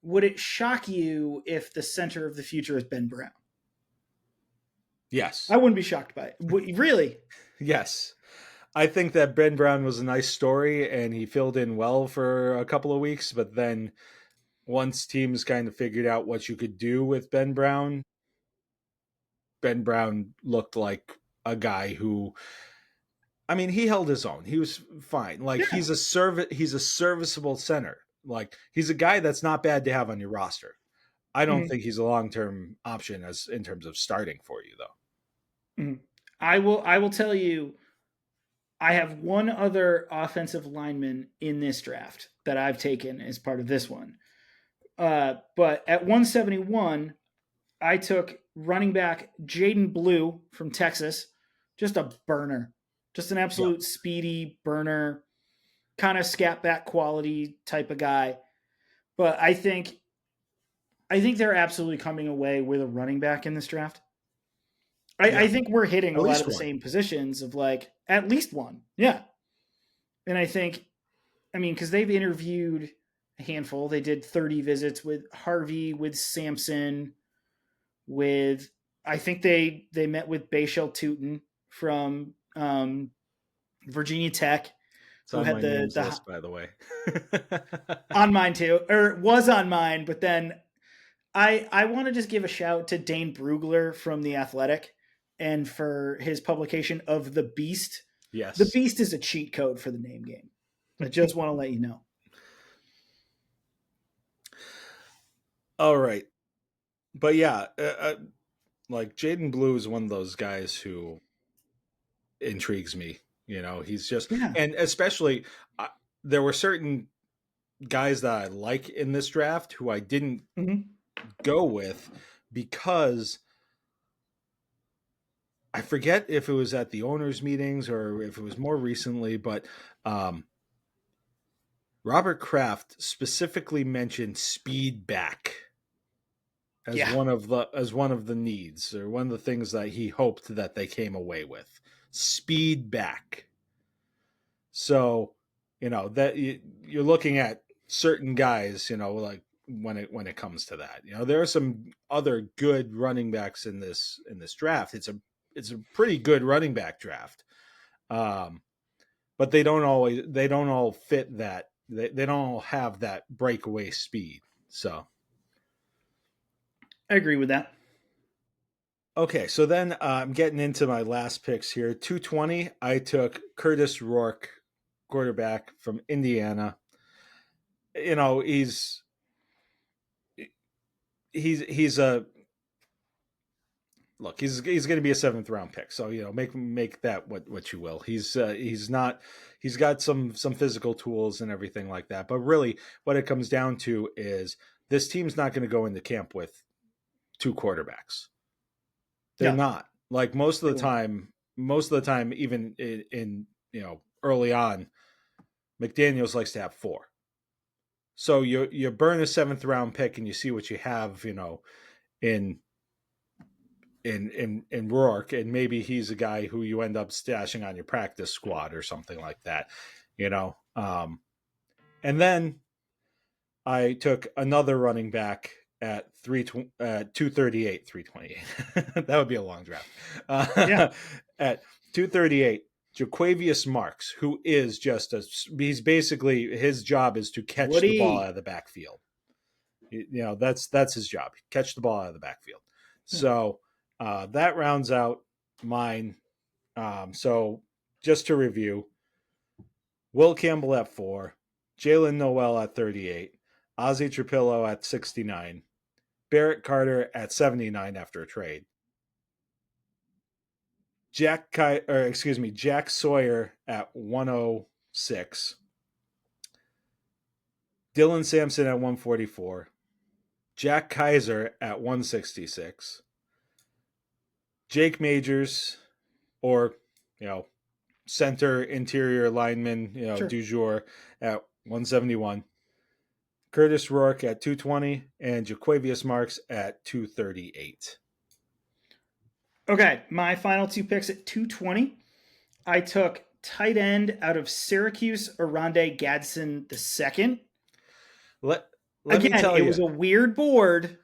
would it shock you if the center of the future is Ben Brown? Yes. I wouldn't be shocked by it. Really? Yes. I think that Ben Brown was a nice story and he filled in well for a couple of weeks, but then once teams kind of figured out what you could do with Ben Brown looked like a guy who I mean, he held his own. He was fine. Like Yeah. he's a serviceable center. Like he's a guy that's not bad to have on your roster. I don't think he's a long-term option as in terms of starting for you though. Mhm. I will tell you, I have one other offensive lineman in this draft that I've taken as part of this one. But at 171, I took running back Jaden Blue from Texas. Just a burner. Just an absolute speedy burner, kind of scat back quality type of guy. But I think they're absolutely coming away with a running back in this draft. I think we're hitting At a lot least of the one. same positions of like at least one. Yeah. And I think, I mean, because they've interviewed a handful. They did 30 visits with Harvey, with Sampson, with, I think they met with Bayshell Tootin from Virginia Tech. It's who on had my the names list, by the way. on mine too, or was on mine, but then I want to just give a shout to Dane Brugler from The Athletic and for his publication of The Beast. Yes. The Beast is a cheat code for the name game. I just want to let you know. All right. But yeah, like Jaden Blue is one of those guys who intrigues me. You know, he's just, and especially there were certain guys that I like in this draft who I didn't go with because I forget if it was at the owners' meetings or if it was more recently, but Robert Kraft specifically mentioned speed back as one of the needs or one of the things that he hoped that they came away with. Speed back. So, you know, that you're looking at certain guys, you know, like when it comes to that. You know, there are some other good running backs in this draft. It's a pretty good running back draft. But they don't all fit that. They don't all have that breakaway speed. So I agree with that. okay, so then I'm getting into my last picks here. 220, I took Curtis Rourke, quarterback from Indiana. You know, he's a look. He's going to be a 7th round pick. So you know, make that what you will. He's not. He's got some physical tools and everything like that. But really, what it comes down to is this team's not going to go into camp with 2 quarterbacks. They're not. Like most of the time, even in you know early on, McDaniels likes to have 4. So you burn a 7th round pick and you see what you have, you know, in Rourke, and maybe he's a guy who you end up stashing on your practice squad or something like that, you know. And then I took another running back at 238, 328. That would be a long draft. At 238, Jaquavius Marks, who is he's basically, his job is to catch the ball out of the backfield. You know, that's his job. Catch the ball out of the backfield. So that rounds out mine. So just to review, Will Campbell at 4, Jalen Noel at 38, Ozzie Trapillo at 69, Barrett Carter at 79 after a trade, Jack Sawyer at 106, Dylan Sampson at 144, Jack Kaiser at 166, Jake Majors, or you know, center interior lineman, you know, du jour at 171, Curtis Rourke at 220, and Jaquavius Marks at 238. Okay, my final 2 picks at 220. I took tight end out of Syracuse, Oronde Gadsden II. Let Again, me tell you, it was a weird board.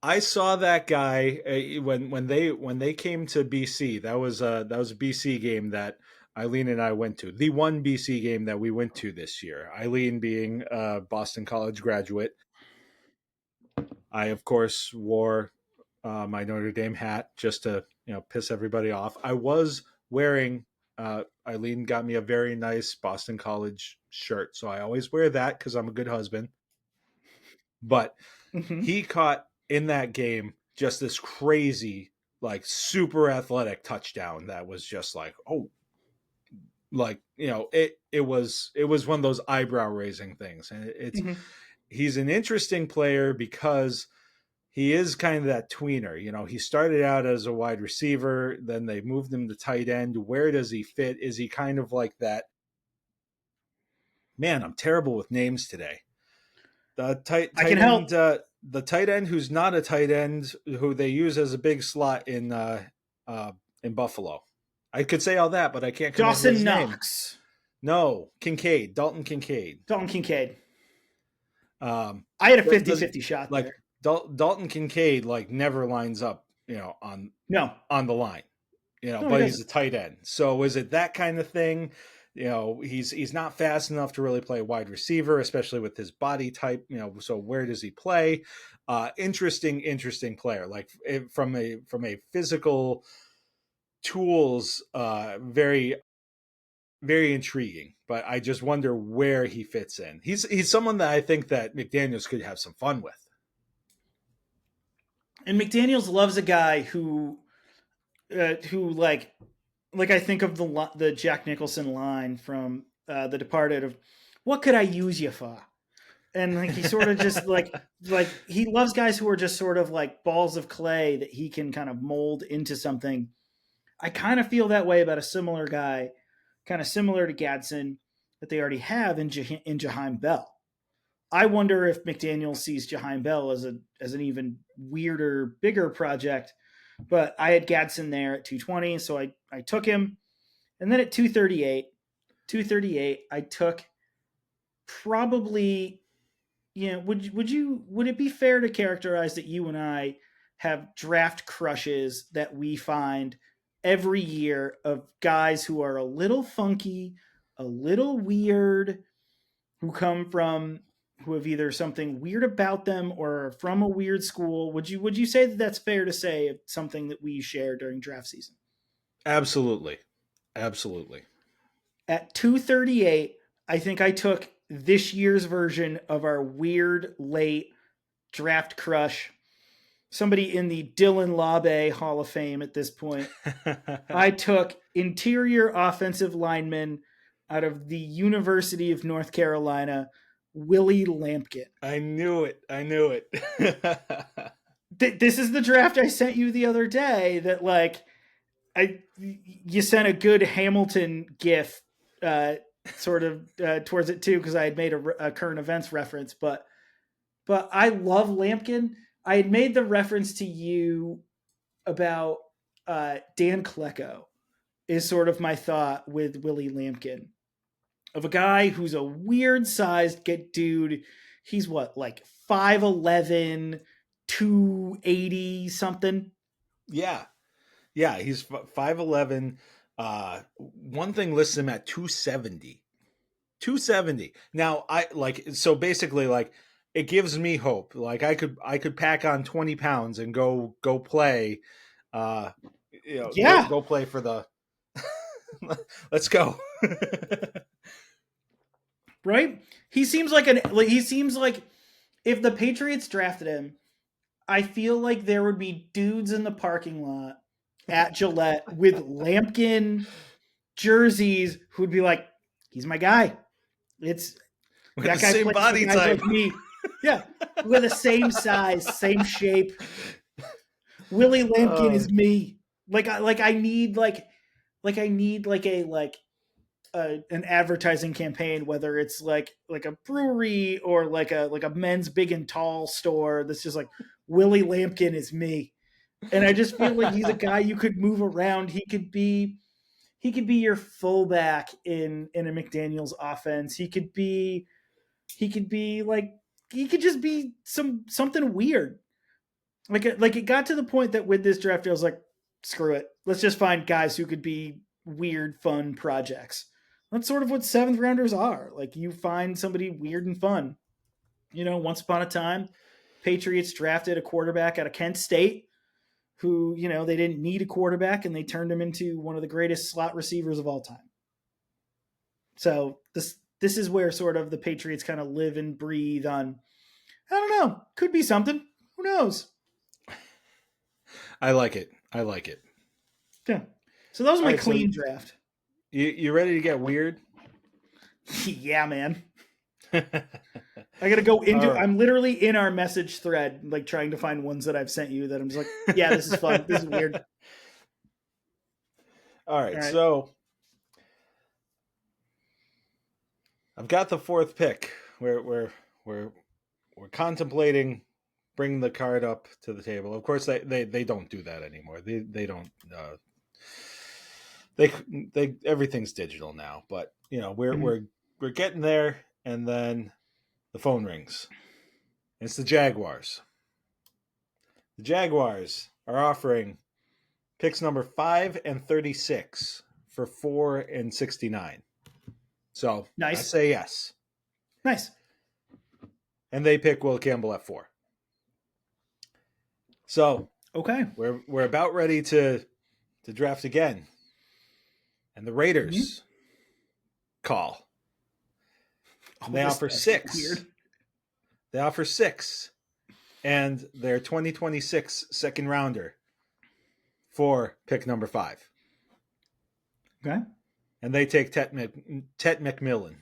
I saw that guy when they came to BC. That was a BC game that Eileen and I went to. The one BC game that we went to this year. Eileen being a Boston College graduate. I of course wore my Notre Dame hat just to piss everybody off. I was wearing a Eileen got me a very nice Boston College shirt, so I always wear that because I'm a good husband. But he caught in that game just this crazy, like super athletic touchdown that was just like, oh, like, you know, it was one of those eyebrow raising things. And he's an interesting player because he is kind of that tweener. You know, he started out as a wide receiver, then they moved him to tight end. Where does he fit? Is he kind of like that? Man, I'm terrible with names today. The tight end, the tight end who's not a tight end, who they use as a big slot in Buffalo. I could say all that, but I can't come up with his Knox. name. No, Kincaid, Dalton Kincaid. I had a 50-50 shot like there. Dalton Kincaid like never lines up, you know, on the line, you know, but he's a tight end. So is it that kind of thing? You know, he's not fast enough to really play wide receiver, especially with his body type. You know, so where does he play? Interesting player. Like from a physical tools, very very intriguing. But I just wonder where he fits in. He's someone that I think that McDaniels could have some fun with. And McDaniels loves a guy who like I think of the Jack Nicholson line from The Departed of, "What could I use you for?" And like he sort of just like he loves guys who are just sort of like balls of clay that he can kind of mold into something. I kind of feel that way about a similar guy, kind of similar to Gadsden, that they already have in Jaheim Bell. I wonder if McDaniel sees Jaheim Bell as an even weirder, bigger project. But I had Gadsden there at 220, so I took him. And then at 238, I took probably, you know, would it be fair to characterize that you and I have draft crushes that we find every year of guys who are a little funky, a little weird, who have either something weird about them or from a weird school? Would you say that that's fair to say it's something that we share during draft season? Absolutely. At 238, I think I took this year's version of our weird late draft crush, somebody in the Dylan Labe Hall of Fame at this point. I took interior offensive lineman out of the University of North Carolina, Willie Lampkin. I knew it. This is the draft I sent you the other day that like you sent a good Hamilton gif sort of towards it too, because I had made a current events reference, but I love Lampkin. I had made the reference to you about Dan Klecko is sort of my thought with Willie Lampkin, of a guy who's a weird sized dude. He's what, like 5'11", 280 something? Yeah, he's 5'11". One thing lists him at 270. Now so basically like it gives me hope. Like I could pack on 20 pounds and go play. Go play for the. Let's go. Right? He seems like if the Patriots drafted him, I feel like there would be dudes in the parking lot at Gillette with Lampkin jerseys who'd be like, "He's my guy." It's with that guy, same body type, like me. Yeah, we're the same size, same shape. Willie Lampkin is me. I need an advertising campaign, whether it's like a brewery or like a men's big and tall store that's just like, Willie Lampkin is me. And I just feel like he's a guy you could move around. He could be your fullback in a McDaniels offense. He could just be something weird. Like it got to the point that with this draft, I was like, screw it. Let's just find guys who could be weird, fun projects. That's sort of what 7th rounders are. Like, you find somebody weird and fun. You know, once upon a time, Patriots drafted a quarterback out of Kent State who, you know, they didn't need a quarterback and they turned him into one of the greatest slot receivers of all time. So this is where sort of the Patriots kind of live and breathe on. I don't know. Could be something. Who knows? I like it. I like it. Yeah. So that was my All right, so- clean draft. You ready to get weird? Yeah, man. I gotta go into. right. I'm literally in our message thread, like trying to find ones that I've sent you that I'm just like, yeah, this is fun. This is weird. All right, All right. so I've got the fourth pick. We're contemplating bringing the card up to the table. Of course, they don't do that anymore. They don't. They everything's digital now. But you know, we're getting there, and then the phone rings. It's the Jaguars. The Jaguars are offering picks number 5 and 36 for 4 and 69. So Nice. I say yes. Nice. And they pick Will Campbell at 4. So Okay. we're about ready to draft again. And the Raiders call. And they offer 6. Weird. They offer 6 and their 2026 second rounder for pick number 5. Okay. And they take Tet McMillan.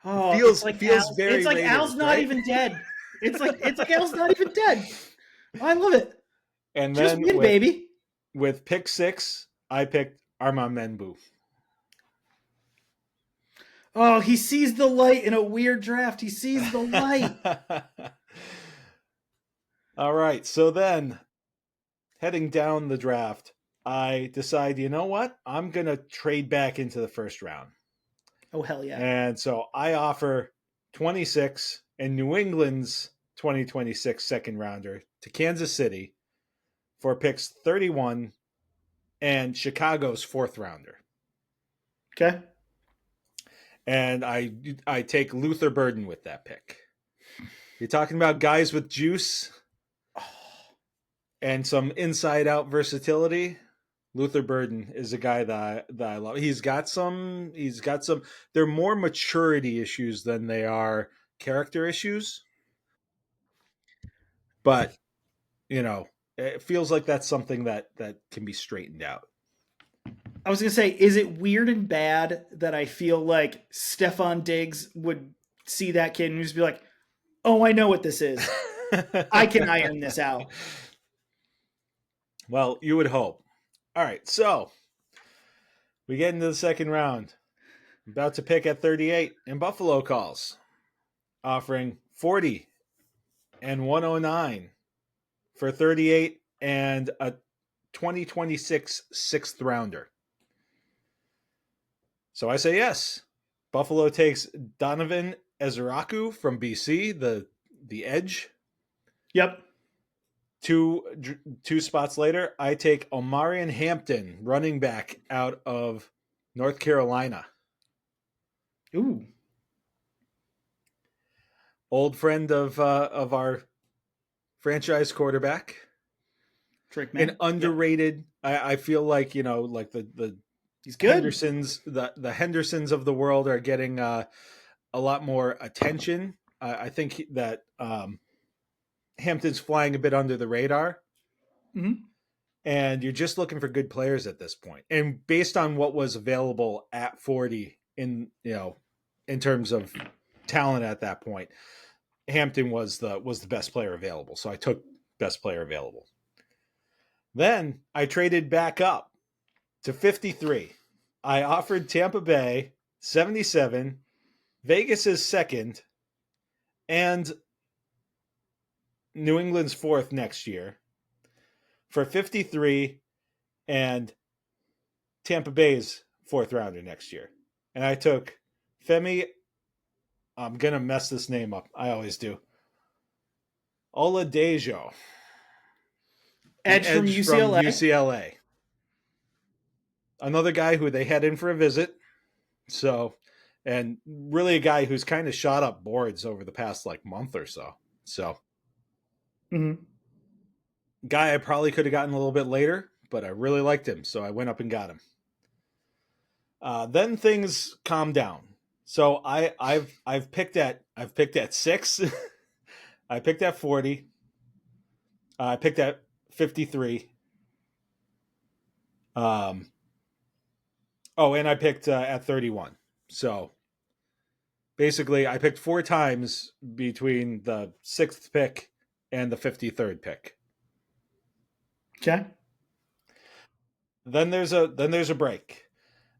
Oh, Feels- it's like feels Al, very it's like Raiders, Al's not right? even dead. It's like Al's not even dead. I love it. And Just then win, baby. with pick 6, I picked Armand Menbou. Oh, he sees the light in a weird draft. He sees the light. All right. So then, heading down the draft, I decide, you know what? I'm going to trade back into the first round. Oh, hell yeah. And so I offer 26 and New England's 2026 second rounder to Kansas City for picks 31 and Chicago's fourth rounder. Okay. And I take Luther Burden with that pick. You're talking about guys with juice and some inside-out versatility. Luther Burden is a guy that I love. He's got some. They're more maturity issues than they are character issues. But you know, it feels like that's something that can be straightened out. I was going to say, is it weird and bad that I feel like Stefon Diggs would see that kid and just be like, oh, I know what this is. I can iron this out. Well, you would hope. All right, so we get into the second round. I'm about to pick at 38, and Buffalo calls, offering 40 and 109 for 38 and a 2026 sixth rounder. So I say yes. Buffalo takes Donovan Ezeraku from BC, the edge. Yep. Two spots later, I take Omarion Hampton, running back out of North Carolina. Ooh. Old friend of our franchise quarterback. Trick man. An underrated. Yep. I feel like, you know, like the He's good. Hendersons, the Hendersons of the world are getting a lot more attention. I think that Hampton's flying a bit under the radar. Mm-hmm. And you're just looking for good players at this point. And based on what was available at 40 in terms of talent at that point, Hampton was the best player available. So I took best player available. Then I traded back up to 53. I offered Tampa Bay 77, Vegas's second, and New England's fourth next year for 53 and Tampa Bay's fourth rounder next year. And I took Femi, I'm going to mess this name up. I always do. Oladejo. Edge from UCLA. Another guy who they had in for a visit. So, and really a guy who's kind of shot up boards over the past month or so. So, guy I probably could have gotten a little bit later, but I really liked him. So I went up and got him. Then things calmed down. So I've picked at 6. I picked at 40. I picked at 53. Oh, and I picked at 31. So basically, I picked 4 times between the 6th pick and the 53rd pick. Okay. Then there's a break.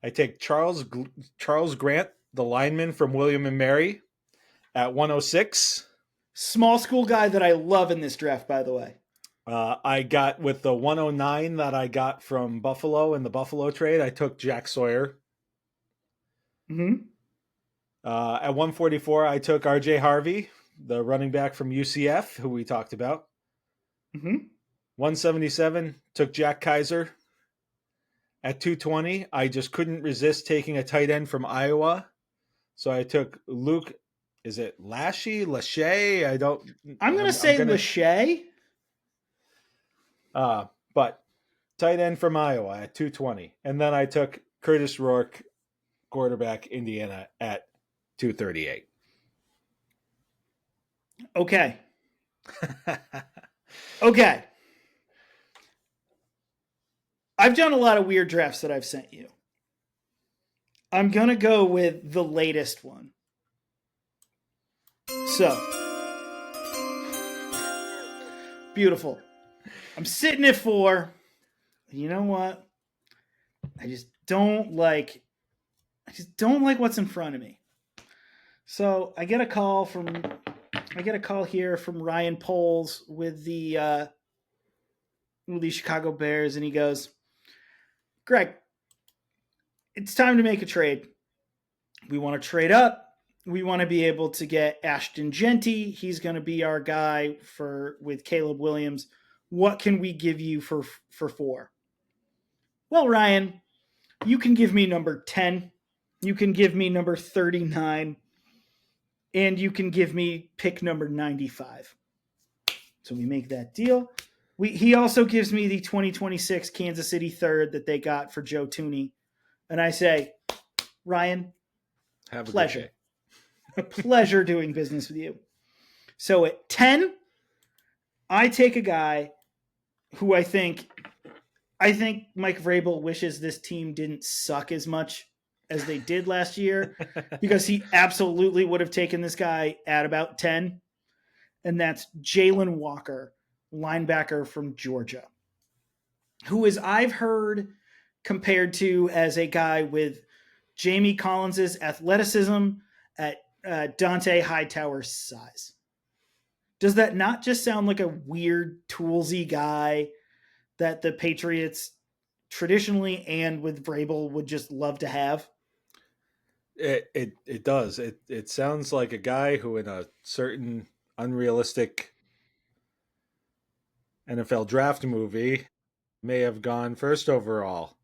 I take Charles Grant, the lineman from William and Mary, at 106. Small school guy that I love in this draft, by the way. I got with the 109 that I got from Buffalo in the Buffalo trade. I took Jack Sawyer. Mm-hmm. At 144, I took R.J. Harvey, the running back from UCF, who we talked about. Mm-hmm. 177, took Jack Kaiser. At 220, I just couldn't resist taking a tight end from Iowa. So I took Luke, is it Lachey? I'm going to say Lachey. But tight end from Iowa at 220. And then I took Curtis Rourke, quarterback, Indiana, at 238. Okay. Okay. I've done a lot of weird drafts that I've sent you. I'm going to go with the latest one. So, beautiful. I'm sitting at 4. You know what? I just don't like what's in front of me. So I get a call here from Ryan Poles with the Chicago Bears, and he goes, Greg, it's time to make a trade. We want to trade up. We want to be able to get Ashton Genty. He's going to be our guy with Caleb Williams. What can we give you for 4? Well, Ryan, you can give me number 10. You can give me number 39. And you can give me pick number 95. So we make that deal. He also gives me the 2026 Kansas City third that they got for Joe Tooney. And I say, Ryan, have a pleasure. A pleasure doing business with you. So at 10, I take a guy who I think Mike Vrabel wishes this team didn't suck as much as they did last year, because he absolutely would have taken this guy at about 10. And that's Jalen Walker, linebacker from Georgia, who is, I've heard, compared to as a guy with Jamie Collins's athleticism at Dante Hightower's size. Does that not just sound like a weird toolsy guy that the Patriots traditionally and with Vrabel would just love to have? It does. It sounds like a guy who, in a certain unrealistic NFL draft movie, may have gone first overall.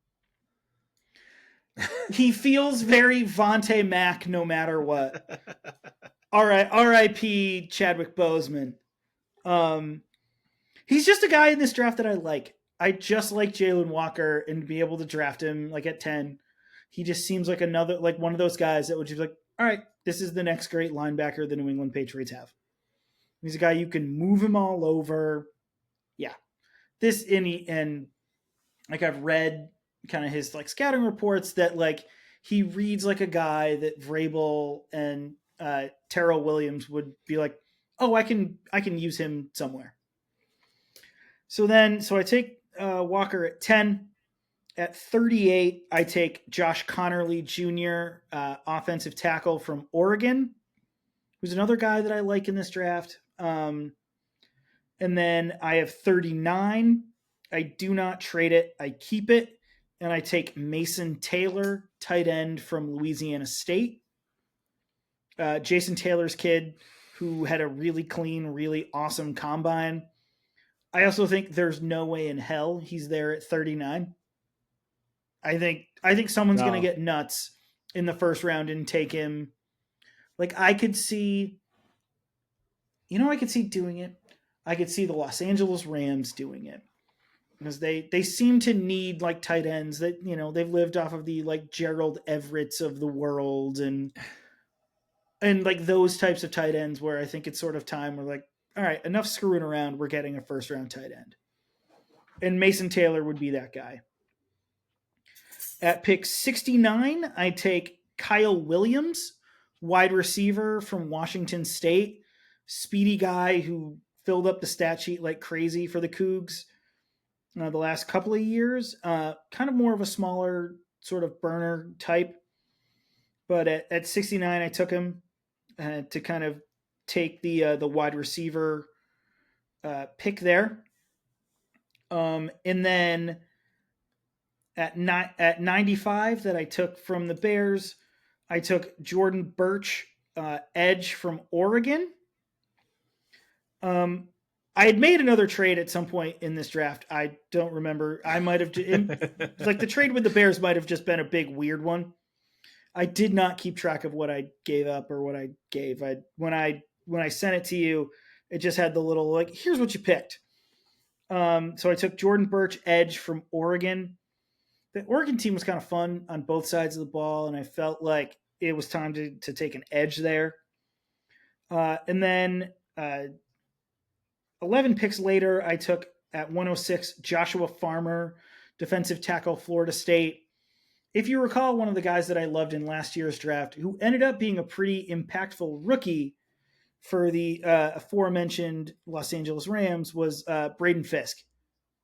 He feels very Vontae Mack no matter what. All right, R.I.P. Chadwick Boseman. He's just a guy in this draft that I like. I just like Jalen Walker, and to be able to draft him like at 10. He just seems like one of those guys that would just be like, all right, this is the next great linebacker the New England Patriots have. He's a guy you can move him all over. Yeah. And like I've read kind of his like scouting reports that like he reads like a guy that Vrabel and Terrell Williams would be like, oh, I can use him somewhere. So I take Walker at 10. At 38, I take Josh Connerly Jr., offensive tackle from Oregon, who's another guy that I like in this draft. And then I have 39. I do not trade it. I keep it. And I take Mason Taylor, tight end from Louisiana State. Jason Taylor's kid, who had a really clean, really awesome combine. I also think there's no way in hell he's there at 39. I think someone's going to get nuts in the first round and take him. Like I could see doing it. I could see the Los Angeles Rams doing it. because they seem to need like tight ends that, you know, they've lived off of the like Gerald Everetts of the world and like those types of tight ends where I think it's sort of time we're like, all right, enough screwing around. We're getting a first round tight end. And Mason Taylor would be that guy. At pick 69, I take Kyle Williams, wide receiver from Washington State, speedy guy who filled up the stat sheet like crazy for the Cougs the last couple of years. Kind of more of a smaller sort of burner type. But at 69, I took him to kind of take the wide receiver pick there. And then at 95 that I took from the Bears, I took Jordan Birch, edge from Oregon. I had made another trade at some point in this draft. I don't remember. I might have like the trade with the Bears might have just been a big weird one. I did not keep track of what I gave up or what I gave. When I sent it to you, it just had the little like, here's what you picked. So I took Jordan Birch, edge from Oregon. The Oregon team was kind of fun on both sides of the ball, and I felt like it was time to take an edge there. And then 11 picks later, I took at 106 Joshua Farmer, defensive tackle, Florida State. If you recall, one of the guys that I loved in last year's draft, who ended up being a pretty impactful rookie for the aforementioned Los Angeles Rams, was Braden Fisk,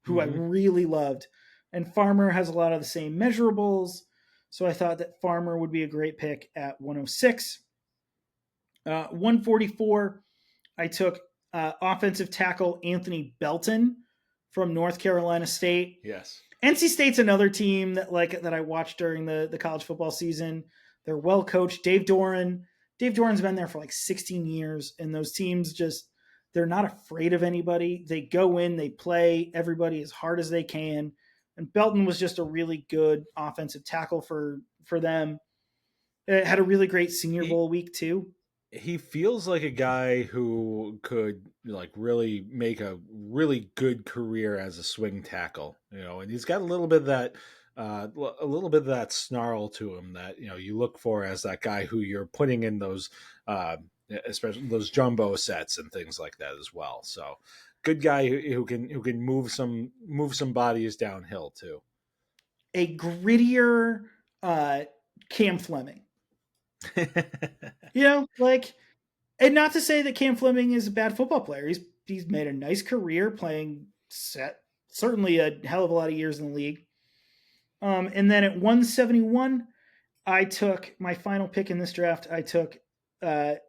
who I really loved. And Farmer has a lot of the same measurables, so I thought that Farmer would be a great pick at 106. 144, I took offensive tackle Anthony Belton from North Carolina State. Yes. NC State's another team that I watched during the college football season. They're well coached. Dave Doran's been there for like 16 years, and those teams they're not afraid of anybody. They go in, they play everybody as hard as they can. And Belton was just a really good offensive tackle for them. It had a really great Senior Bowl week too. He feels like a guy who could like really make a really good career as a swing tackle, you know, and he's got a little bit of that snarl to him that, you know, you look for as that guy who you're putting in those, especially those jumbo sets and things like that as well. So good guy who can move some bodies downhill too. A grittier Cam Fleming. You know, like, and not to say that Cam Fleming is a bad football player. He's made a nice career playing certainly a hell of a lot of years in the league. And then at 171, I took my final pick in this draft. I took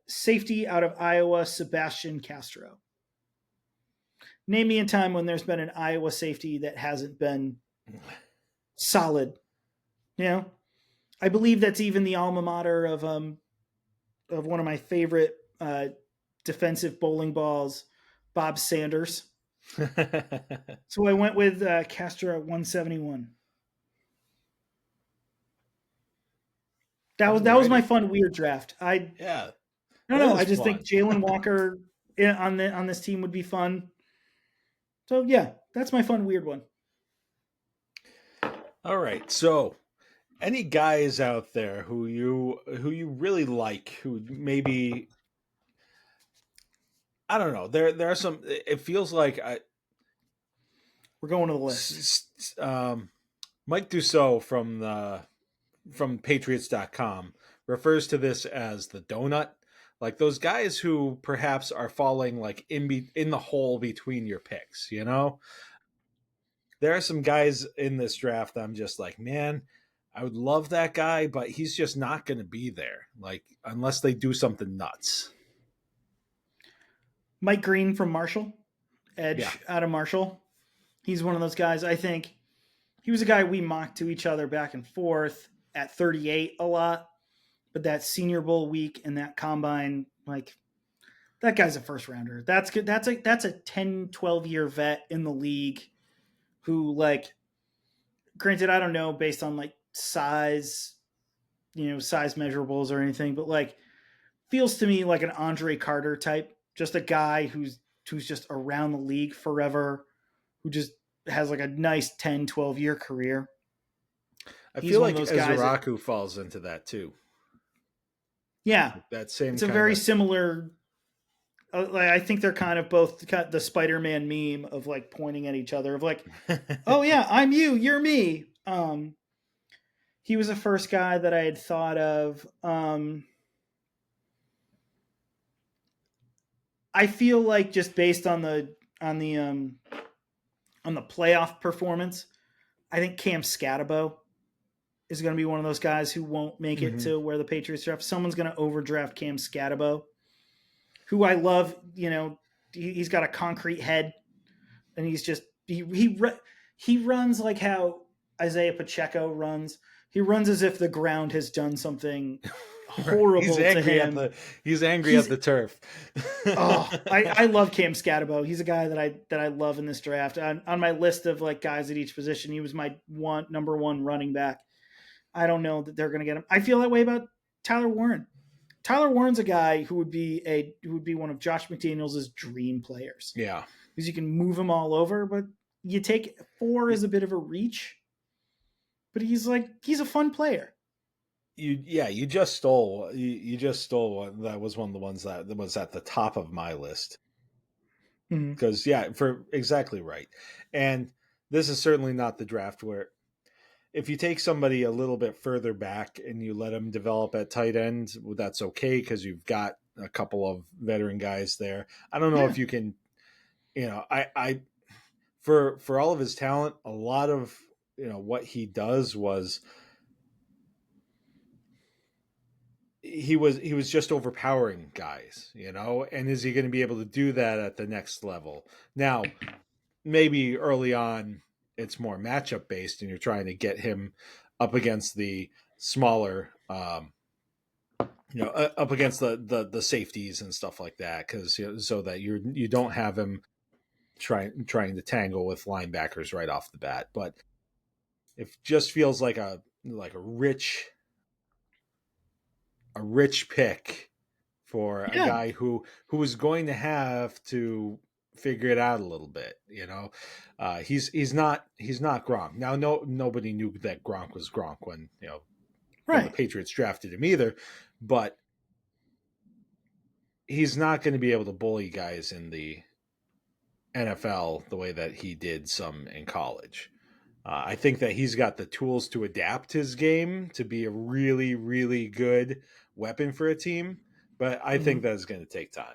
safety out of Iowa, Sebastian Castro. Name me a time when there's been an Iowa safety that hasn't been solid. You know, I believe that's even the alma mater of one of my favorite defensive bowling balls, Bob Sanders. So I went with Castro at 171. That was my fun weird draft. I don't know. I just think Jalen Walker on this team would be fun. So yeah, that's my fun weird one. All right, so any guys out there who you really like, who maybe, I don't know, there are some, it feels like we're going to the list. Mike Dussault from Patriots.com refers to this as the donut, like those guys who perhaps are falling like in the hole between your picks, you know? There are some guys in this draft I'm just like, man, I would love that guy, but he's just not going to be there, like, unless they do something nuts. Mike Green from Marshall, edge out of Marshall. He's one of those guys. I think he was a guy we mocked to each other back and forth at 38 a lot, but that Senior Bowl week and that combine, like, that guy's a first rounder. That's good. That's a 10, 12 year vet in the league who, like, granted, I don't know based on like size measurables or anything, but like feels to me like an Andre Carter type, just a guy who's just around the league forever, who just has like a nice 10, 12-year career. I He's feel one like of those guys that- Ezuraku falls into that too. Yeah, That same it's a kind very of similar. Like, I think they're kind of both the Spider-Man meme of like pointing at each other of like, oh yeah, I'm you, you're me. He was the first guy that I had thought of. I feel like just based on the playoff performance, I think Cam Scatabo is going to be one of those guys who won't make it to where the Patriots draft. Someone's going to overdraft Cam Scatabo, who I love. You know, he's got a concrete head, and he's just he runs like how Isaiah Pacheco runs. He runs as if the ground has done something horrible to him. He's angry at the turf. I love Cam Scatabo. He's a guy that I love in this draft. On my list of like guys at each position, he was my number one running back. I don't know that they're going to get him. I feel that way about Tyler Warren. Tyler Warren's a guy who would be one of Josh McDaniels' dream players. Yeah, because you can move him all over, but you take 4 as a bit of a reach. But he's a fun player. You just stole one. That was one of the ones that was at the top of my list. Because for exactly right. And this is certainly not the draft where if you take somebody a little bit further back and you let them develop at tight end, well, that's okay because you've got a couple of veteran guys there. I don't know if you can, I for all of his talent, a lot of what he does was he was just overpowering guys, and is he going to be able to do that at the next level? Now, maybe early on it's more matchup based and you're trying to get him up against the smaller, up against the safeties and stuff like that. Cause so that you don't have him trying to tangle with linebackers right off the bat, but it just feels like a rich pick for a guy who is going to have to figure it out a little bit. He's not Gronk. Now, nobody knew that Gronk was Gronk when the Patriots drafted him either, but he's not going to be able to bully guys in the NFL the way that he did some in college. I think that he's got the tools to adapt his game to be a really, really good weapon for a team, but I think that is going to take time.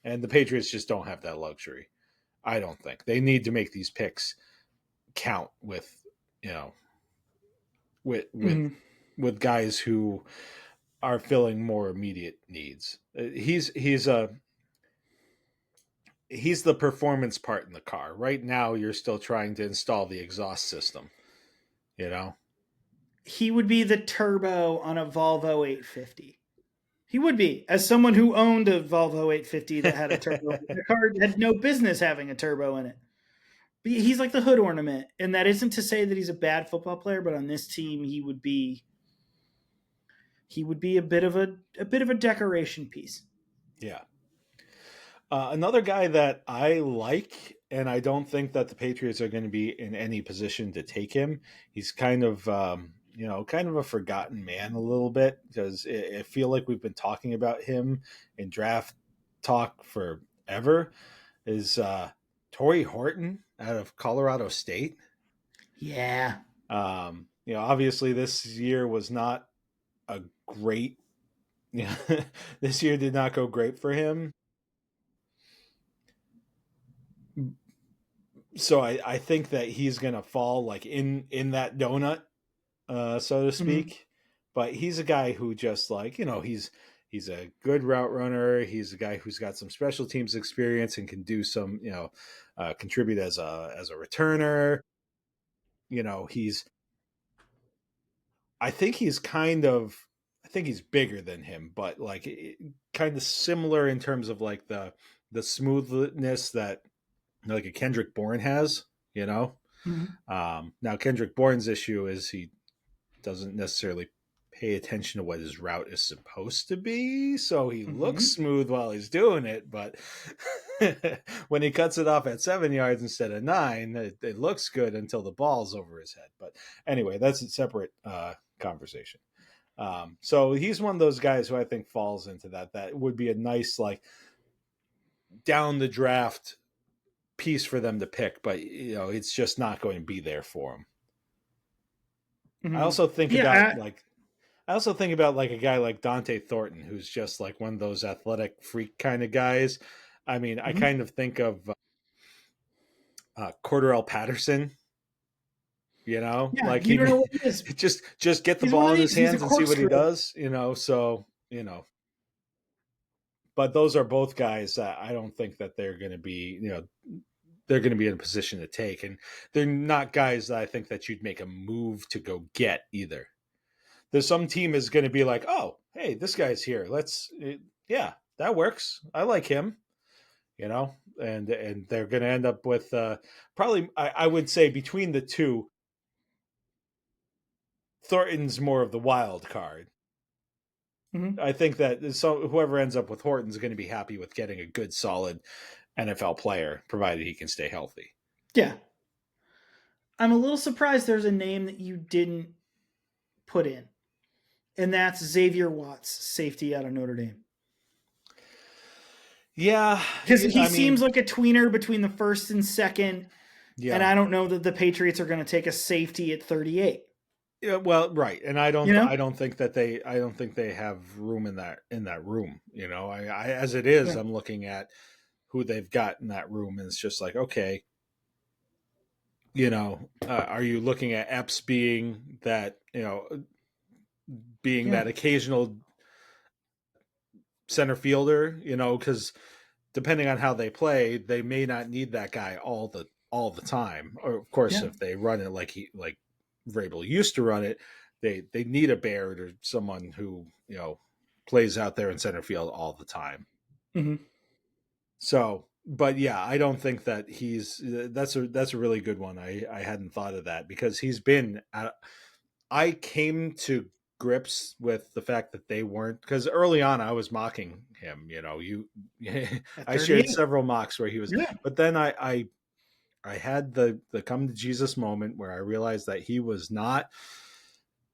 And the Patriots just don't have that luxury. I don't think. They need to make these picks count with guys who are filling more immediate needs. He's the performance part in the car. Right now, you're still trying to install the exhaust system. He would be the turbo on a Volvo 850. He would be, as someone who owned a Volvo 850 that had a turbo. The car had no business having a turbo in it. But he's like the hood ornament, and that isn't to say that he's a bad football player, but on this team, he would be a bit of a decoration piece. Yeah. Another guy that I like, and I don't think that the Patriots are going to be in any position to take him. He's kind of a forgotten man a little bit because I feel like we've been talking about him in draft talk forever. Is Torrey Horton out of Colorado State? Yeah. Obviously this year was not a great. This year did not go great for him. So I think that he's going to fall like in that donut, so to speak. But he's a guy who just he's a good route runner. He's a guy who's got some special teams experience and can do some, contribute as a returner. I think he's bigger than him, but kind of similar in terms of like the smoothness that like a Kendrick Bourne has, Now Kendrick Bourne's issue is he doesn't necessarily pay attention to what his route is supposed to be. So he looks smooth while he's doing it, but when he cuts it off at 7 yards instead of 9, it looks good until the ball's over his head. But anyway, that's a separate conversation. So he's one of those guys who I think falls into that. That would be a nice, like, down the draft piece for them to pick, but it's just not going to be there for him. I also think about like a guy like Dante Thornton, who's just like one of those athletic freak kind of guys. I mean, I kind of think of Cordarrelle Patterson. Like you don't know what he is. Just get the ball in his hands and see what he does. But those are both guys that I don't think that they're going to be, they're going to be in a position to take. And they're not guys that I think that you'd make a move to go get either. There's some team is going to be like, oh, hey, this guy's here. That works. I like him, and they're going to end up with probably, I would say between the two, Thornton's more of the wild card. I think that whoever ends up with Horton's going to be happy with getting a good, solid NFL player, provided he can stay healthy. Yeah. I'm a little surprised there's a name that you didn't put in, and that's Xavier Watts, safety out of Notre Dame. Yeah. Because he seems like a tweener between the first and second, and I don't know that the Patriots are going to take a safety at 38. Yeah, well, right, and I don't think they have room in that room. I as it is, I'm looking at who they've got in that room, and it's just like, okay, are you looking at Epps being that, that occasional center fielder, because depending on how they play, they may not need that guy all the time. Or of course, if they run it like Vrabel used to run it, they need a Baird or someone who plays out there in center field all the time. So, but yeah, I don't think that that's a really good one. I hadn't thought of that, because he's been I came to grips with the fact that they weren't, because early on I was mocking him. I shared several mocks where he was, but then I had the come to Jesus moment where I realized that he was not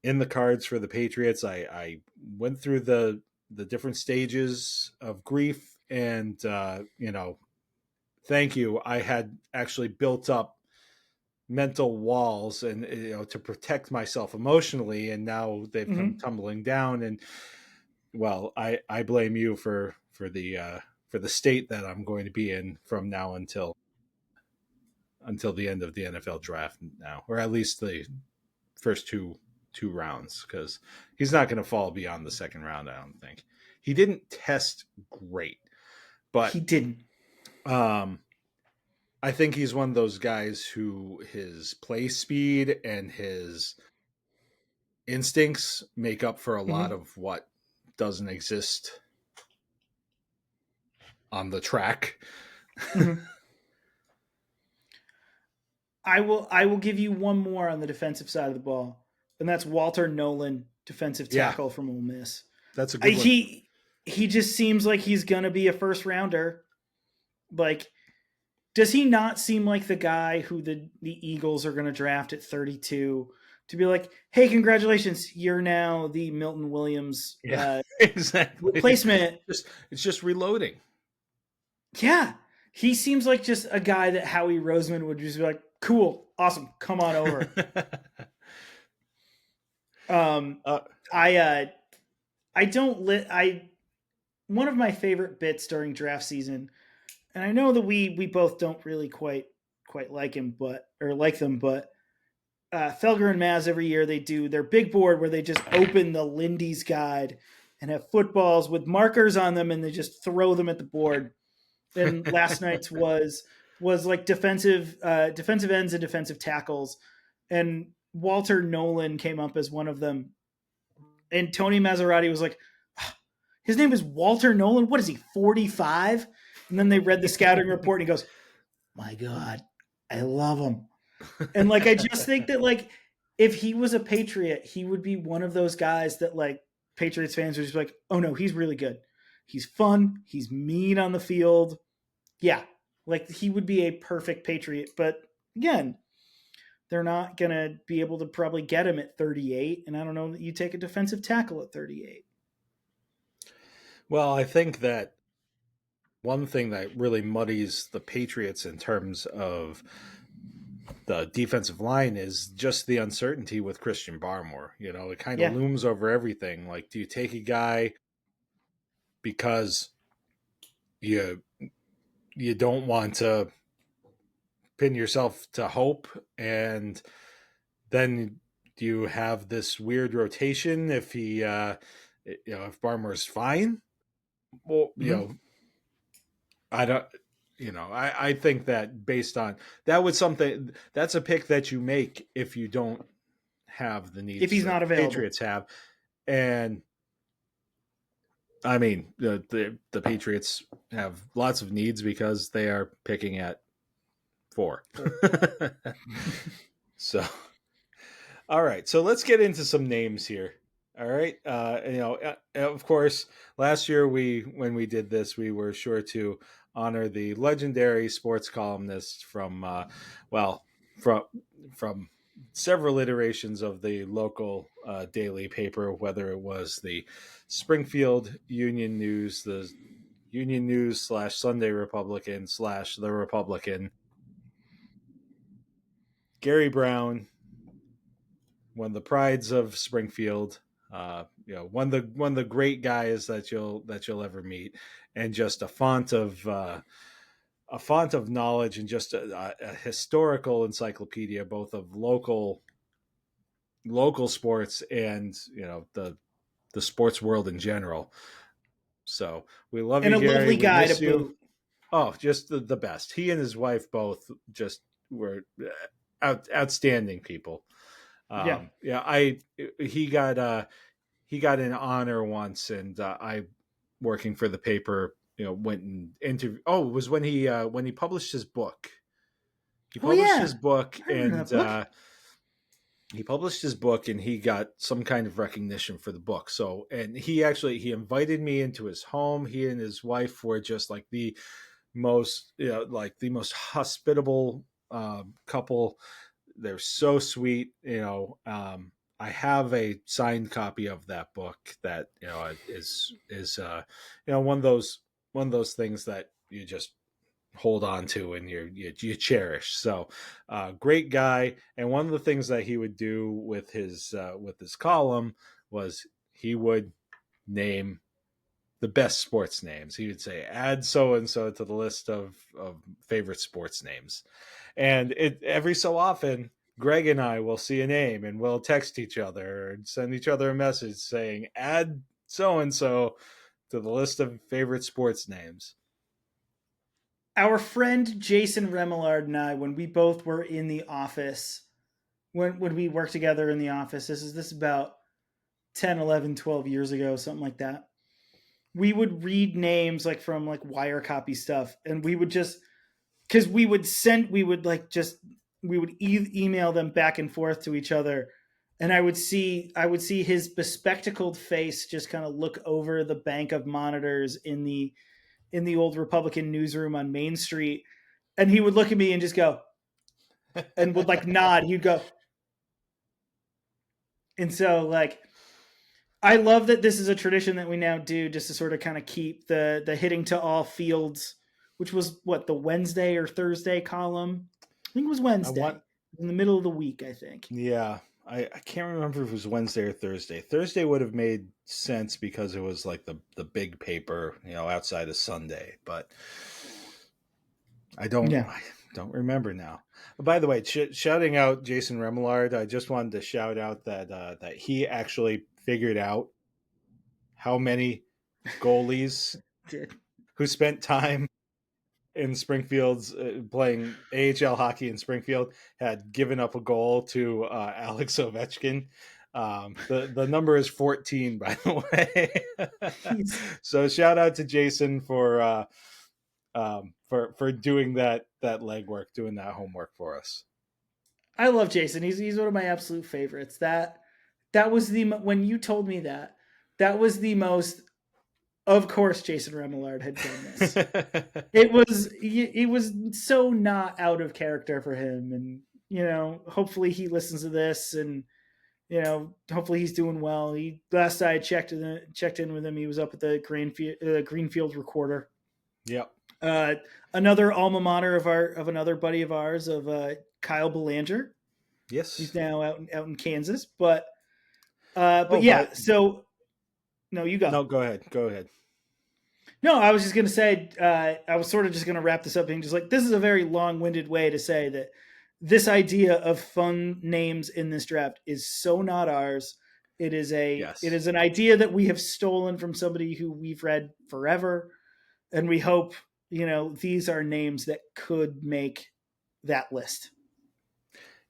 in the cards for the Patriots. I went through the different stages of grief, and thank you. I had actually built up mental walls and to protect myself emotionally, and now they've come tumbling down. And well, I blame you for the state that I'm going to be in from now until the end of the NFL draft now, or at least the first two rounds, because he's not going to fall beyond the second round. I don't think. He didn't test great, but he didn't. I think he's one of those guys who his play speed and his instincts make up for a lot of what doesn't exist on the track. I will give you one more on the defensive side of the ball, and that's Walter Nolan, defensive tackle from Ole Miss. That's a good one. He just seems like he's gonna be a first rounder. Like, does he not seem like the guy who the Eagles are gonna draft at 32 to be like, hey, congratulations, you're now the Milton Williams exactly replacement? It's just reloading. Yeah. He seems like just a guy that Howie Roseman would just be like, cool, awesome, come on over. One of my favorite bits during draft season, and I know that we both don't really quite like them, but Felger and Maz, every year they do their big board where they just open the Lindy's guide and have footballs with markers on them, and they just throw them at the board. And last night's was like defensive ends and defensive tackles, and Walter Nolan came up as one of them. And Tony Maserati was like, his name is Walter Nolan. What is he, 45? And then they read the scouting report, and he goes, my God, I love him. And like, I just think that like if he was a Patriot, he would be one of those guys that like Patriots fans would just be like, oh no, he's really good. He's fun. He's mean on the field. Yeah, like he would be a perfect Patriot. But again, they're not going to be able to probably get him at 38. And I don't know that you take a defensive tackle at 38. Well, I think that one thing that really muddies the Patriots in terms of the defensive line is just the uncertainty with Christian Barmore. You know, it kind of looms over everything. Like, do you take a guy because you don't want to pin yourself to hope, and then you have this weird rotation if he if Barmore's fine? Well, I think that based on that was something that's a pick that you make if you don't have the needs if he's not available. Patriots have. And I mean, the Patriots have lots of needs because they are picking at 4. So, all right. So let's get into some names here. All right. Of course, last year when we did this, we were sure to honor the legendary sports columnist from several iterations of the local daily paper, whether it was the Springfield Union News, the Union News / Sunday Republican / The Republican. Garry Brown, one of the prides of Springfield, one of the great guys that you'll ever meet, and just a font of knowledge and just a historical encyclopedia, both of local sports and the sports world in general. So we love and you, Garry. Lovely guy to boot. Oh, just the best. He and his wife both just were outstanding people. He got an honor once, and I, working for the paper, went and interviewed. Oh, it was when he published his book. He published his book, and he published his book, and he got some kind of recognition for the book. So, and he invited me into his home. He and his wife were just like the most hospitable couple. They're so sweet. I have a signed copy of that book that is one of those things that you just hold on to and you cherish. So great guy. And one of the things that he would do with his column was he would name the best sports names. He would say, add so and so to the list of favorite sports names. And every so often, Greg and I will see a name and we'll text each other and send each other a message saying, add so and so to the list of favorite sports names. Our friend Jason Remillard and I, when we both were in the office, when we worked together in the office, this is about 10, 11, 12 years ago, something like that. We would read names like from like wire copy stuff, and we would just, because we would email them back and forth to each other, and I would see his bespectacled face just kind of look over the bank of monitors in the old Republican newsroom on Main Street, and he would look at me and just go, and would like nod. He'd go, and so like, I love that this is a tradition that we now do just to sort of kind of keep the hitting to all fields, which was what, the Wednesday or Thursday column? I think it was Wednesday. In the middle of the week, I think. Yeah. I can't remember if it was Wednesday or Thursday. Thursday would have made sense because it was like the big paper, outside of Sunday, but I don't remember now. By the way, shouting out Jason Remillard, I just wanted to shout out that he actually figured out how many goalies who spent time in Springfield's playing AHL hockey in Springfield had given up a goal to Alex Ovechkin. The number is 14, by the way. So shout out to Jason for doing that legwork, doing that homework for us. I love Jason. He's one of my absolute favorites. That was when you told me that was the most. Of course, Jason Remillard had done this. It was so not out of character for him, and hopefully he listens to this, and hopefully he's doing well. Last I checked in with him, he was up at the Greenfield Recorder. Yep. Another alma mater of another buddy of ours, of Kyle Belanger. Yes, he's now out in Kansas, but yeah. So no, you go. No, go ahead. No, I was just going to say, I was sort of just going to wrap this up being just like, this is a very long-winded way to say that this idea of fun names in this draft is so not ours. It is an idea that we have stolen from somebody who we've read forever. And we hope, these are names that could make that list.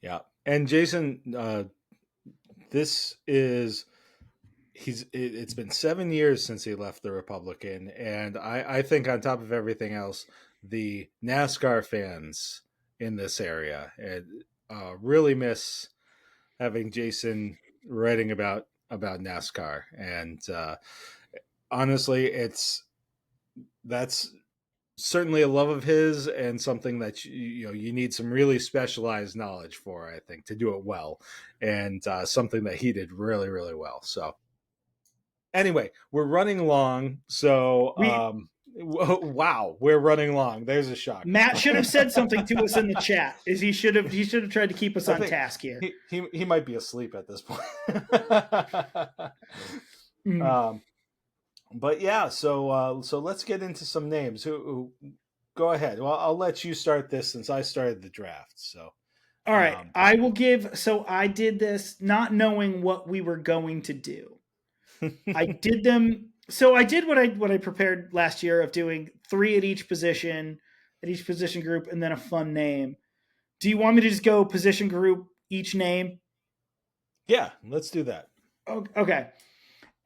Yeah. And Jason, it's been 7 years since he left the Republican, and I think on top of everything else, the NASCAR fans in this area really miss having Jason writing about NASCAR, and honestly, that's certainly a love of his, and something that you need some really specialized knowledge for, I think, to do it well, and something that he did really, really well. So. Anyway, we're running long, so wow, we're running long. There's a shock. Matt should have said something to us in the chat. He should have tried to keep us on task here. He might be asleep at this point. But yeah, so let's get into some names. Who go ahead. Well, I'll let you start this since I started the draft. So all right, I will give. So I did this not knowing what we were going to do. I did them. So I did what I prepared last year of doing 3 at each position group, and then a fun name. Do you want me to just go position group, each name? Yeah, let's do that. Okay.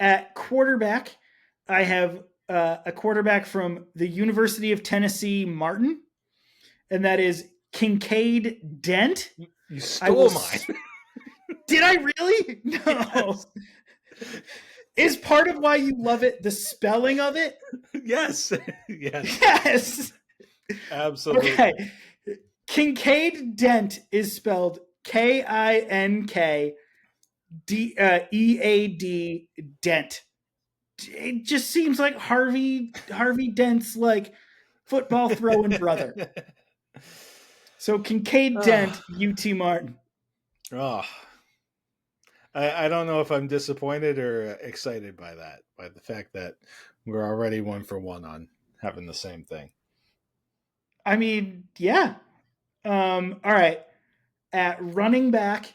At quarterback, I have a quarterback from the University of Tennessee, Martin, and that is Kincaid Dent. You stole mine. Did I really? No. Yes. Is part of why you love it the spelling of it? Yes. Yes. Yes. Absolutely. Okay. Kincaid Dent is spelled Kinked Dent. It just seems like Harvey Dent's like football throwing brother. So Kincaid Dent, UT Martin. Oh. I don't know if I'm disappointed or excited by the fact that we're already 1 for 1 on having the same thing. I mean, yeah. All right. At running back,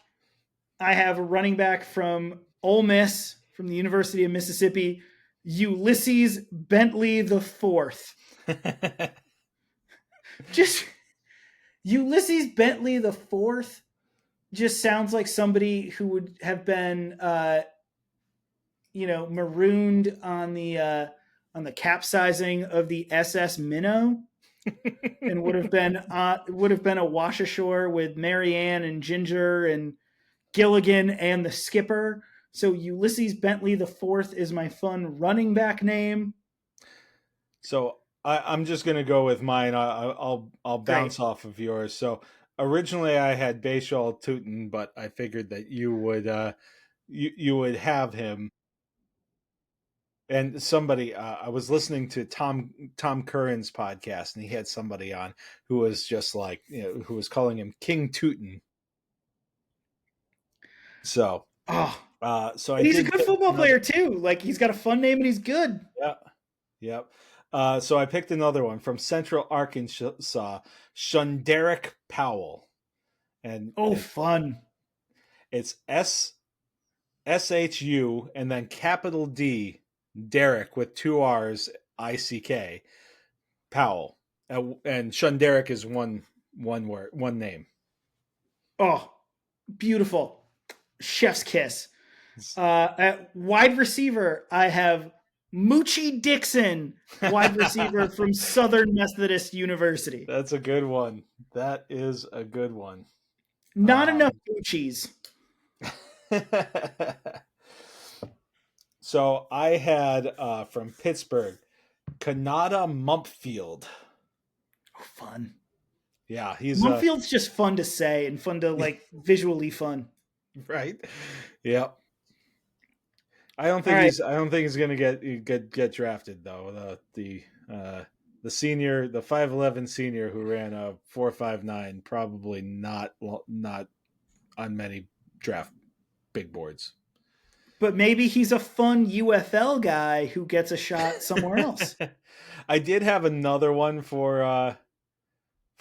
I have a running back from Ole Miss, from the University of Mississippi, Ulysses Bentley IV. Just Ulysses Bentley IV just sounds like somebody who would have been, marooned on the capsizing of the SS Minnow, and would have been awash ashore with Marianne and Ginger and Gilligan and the skipper. So Ulysses Bentley IV is my fun running back name. So I'm just gonna go with mine. I'll bounce off of yours. So. Originally, I had Bashal Tootin, but I figured that you would have him. And somebody, I was listening to Tom Curran's podcast, and he had somebody on who was just like, who was calling him King Tootin. So, he's a good football player too. Like, he's got a fun name and he's good. Yeah, yep. So I picked another one from Central Arkansas, Shunderick Powell, and fun. It's SHU and then capital D, Derek with 2 R's, ICK, Powell, and Shunderick is one word, one name. Oh, beautiful, chef's kiss. At wide receiver, I have Moochie Dixon, wide receiver from Southern Methodist University. That's a good one. That is a good one. Not enough Gucci's. So I had from Pittsburgh, Kanata Mumpfield. Oh, fun. Yeah, he's Mumpfield's just fun to say and fun to like visually fun. right. Yep. I don't think he's gonna get drafted though. The senior, the 5'11" senior who ran a 4.59, probably not on many draft big boards. But maybe he's a fun UFL guy who gets a shot somewhere else. I did have another one for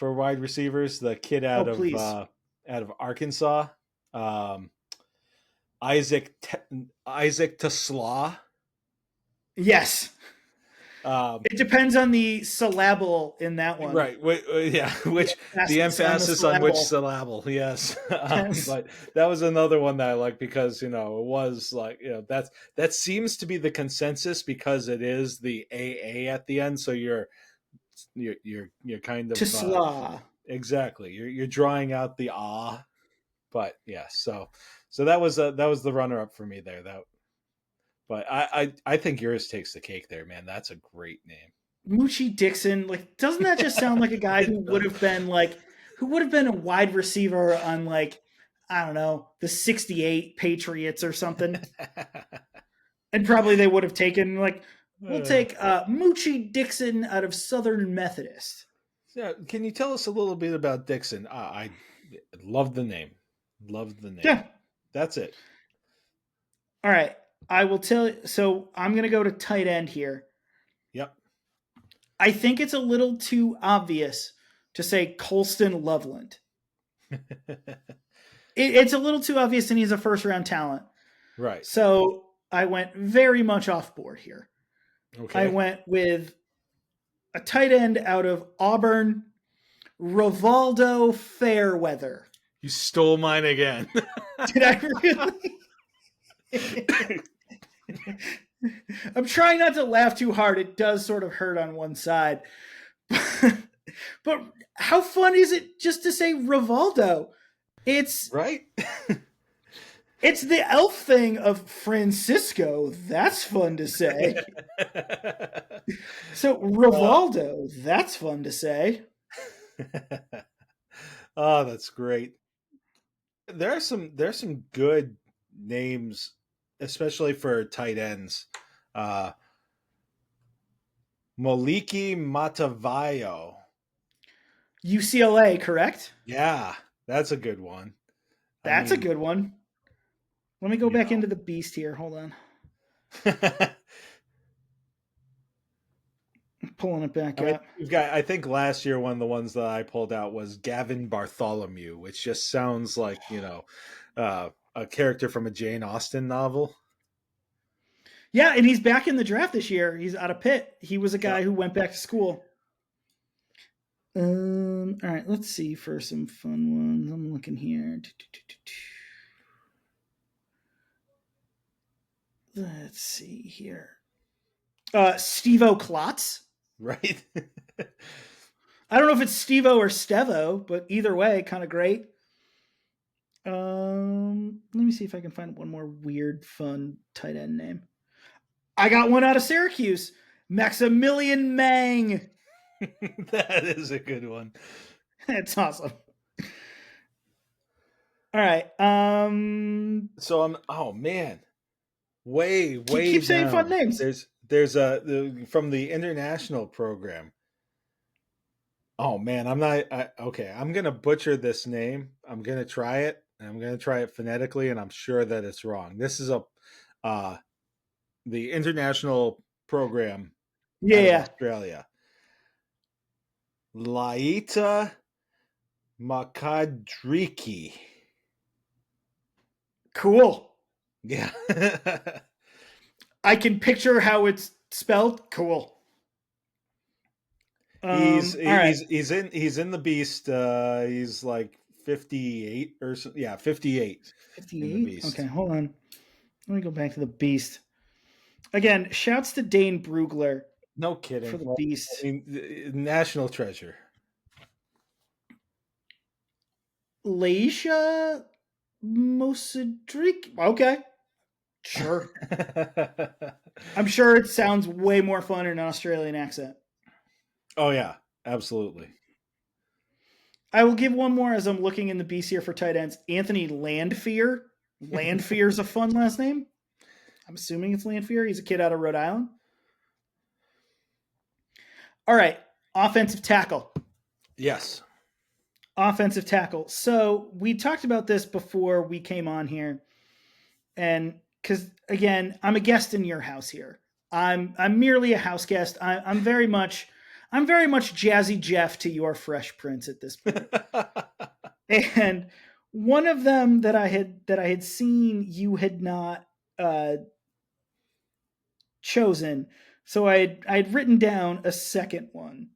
wide receivers. The kid out of Arkansas, Isaac Tesla. Yes. It depends on the syllable in that one. Right. Yeah. Which the emphasis on which syllable. Yes. Yes. But that was another one that I liked because, it was like, that seems to be the consensus because it is the AA at the end. So you're kind of Tesla. Exactly. You're drawing out the ah, but yeah. So that was the runner up for me there. But I think yours takes the cake there, man. That's a great name. Moochie Dixon, like, doesn't that just sound like a guy who would have been a wide receiver on, like, I don't know, the 68 Patriots or something? And probably they would have taken, like, we'll take Moochie Dixon out of Southern Methodist. Yeah, can you tell us a little bit about Dixon? I love the name. Yeah. That's it. All right. I will tell you. So I'm going to go to tight end here. Yep. I think it's a little too obvious to say Colston Loveland. It's a little too obvious, and he's a first-round talent. Right. So I went very much off board here. Okay. I went with a tight end out of Auburn, Rivaldo Fairweather. You stole mine again. Did I really? I'm trying not to laugh too hard. It does sort of hurt on one side. But how fun is it just to say Rivaldo? It's right. It's the elf thing of Francisco. That's fun to say. So Rivaldo, that's fun to say. Oh, that's great. There's some good names, especially for tight ends. Moliki Matavayo. UCLA, correct? Yeah, that's a good one. That's a good one. Let me go back into the beast here. Hold on. I'm pulling it back up. We've got, I think last year one of the ones that I pulled out was Gavin Bartholomew, which just sounds like, a character from a Jane Austen novel. Yeah, and he's back in the draft this year. He's out of Pitt. He was a guy who went back to school. All right, let's see for some fun ones. I'm looking here. Let's see here. Steve-O Klotz. Right. I don't know if it's Steve-O or Stevo, but either way, kind of great. Let me see if I can find one more weird, fun tight end name. I got one out of Syracuse. Maximilian Mang. That is a good one. That's awesome. All right. So I'm. Oh man. Way keep saying fun names. There's from the international program. Oh man, okay. I'm gonna butcher this name. I'm gonna try it, and I'm gonna try it phonetically, and I'm sure that it's wrong. This is the international program. Yeah. Australia. Laita Makadriki. Cool. Yeah. I can picture how it's spelled. Cool. He's in the beast. He's like 58 or so. Yeah, 58. 58. Okay, hold on. Let me go back to the beast. Again, shouts to Dane Brugler. No kidding. For the beast. I mean, national treasure. Laisha Mosadrik. Okay. Sure. I'm sure it sounds way more fun in an Australian accent. Oh yeah, absolutely. I will give one more as I'm looking in the Beast here for tight ends. Anthony Landfear. Landfear's a fun last name. I'm assuming it's Landfear. He's a kid out of Rhode Island. All right. Offensive tackle. Yes. Offensive tackle. So we talked about this before we came on here. And because, again, I'm a guest in your house here. I'm merely a house guest. I'm very much Jazzy Jeff to your Fresh Prince at this point. And one of them that I had seen you had not chosen, so I'd written down a second one.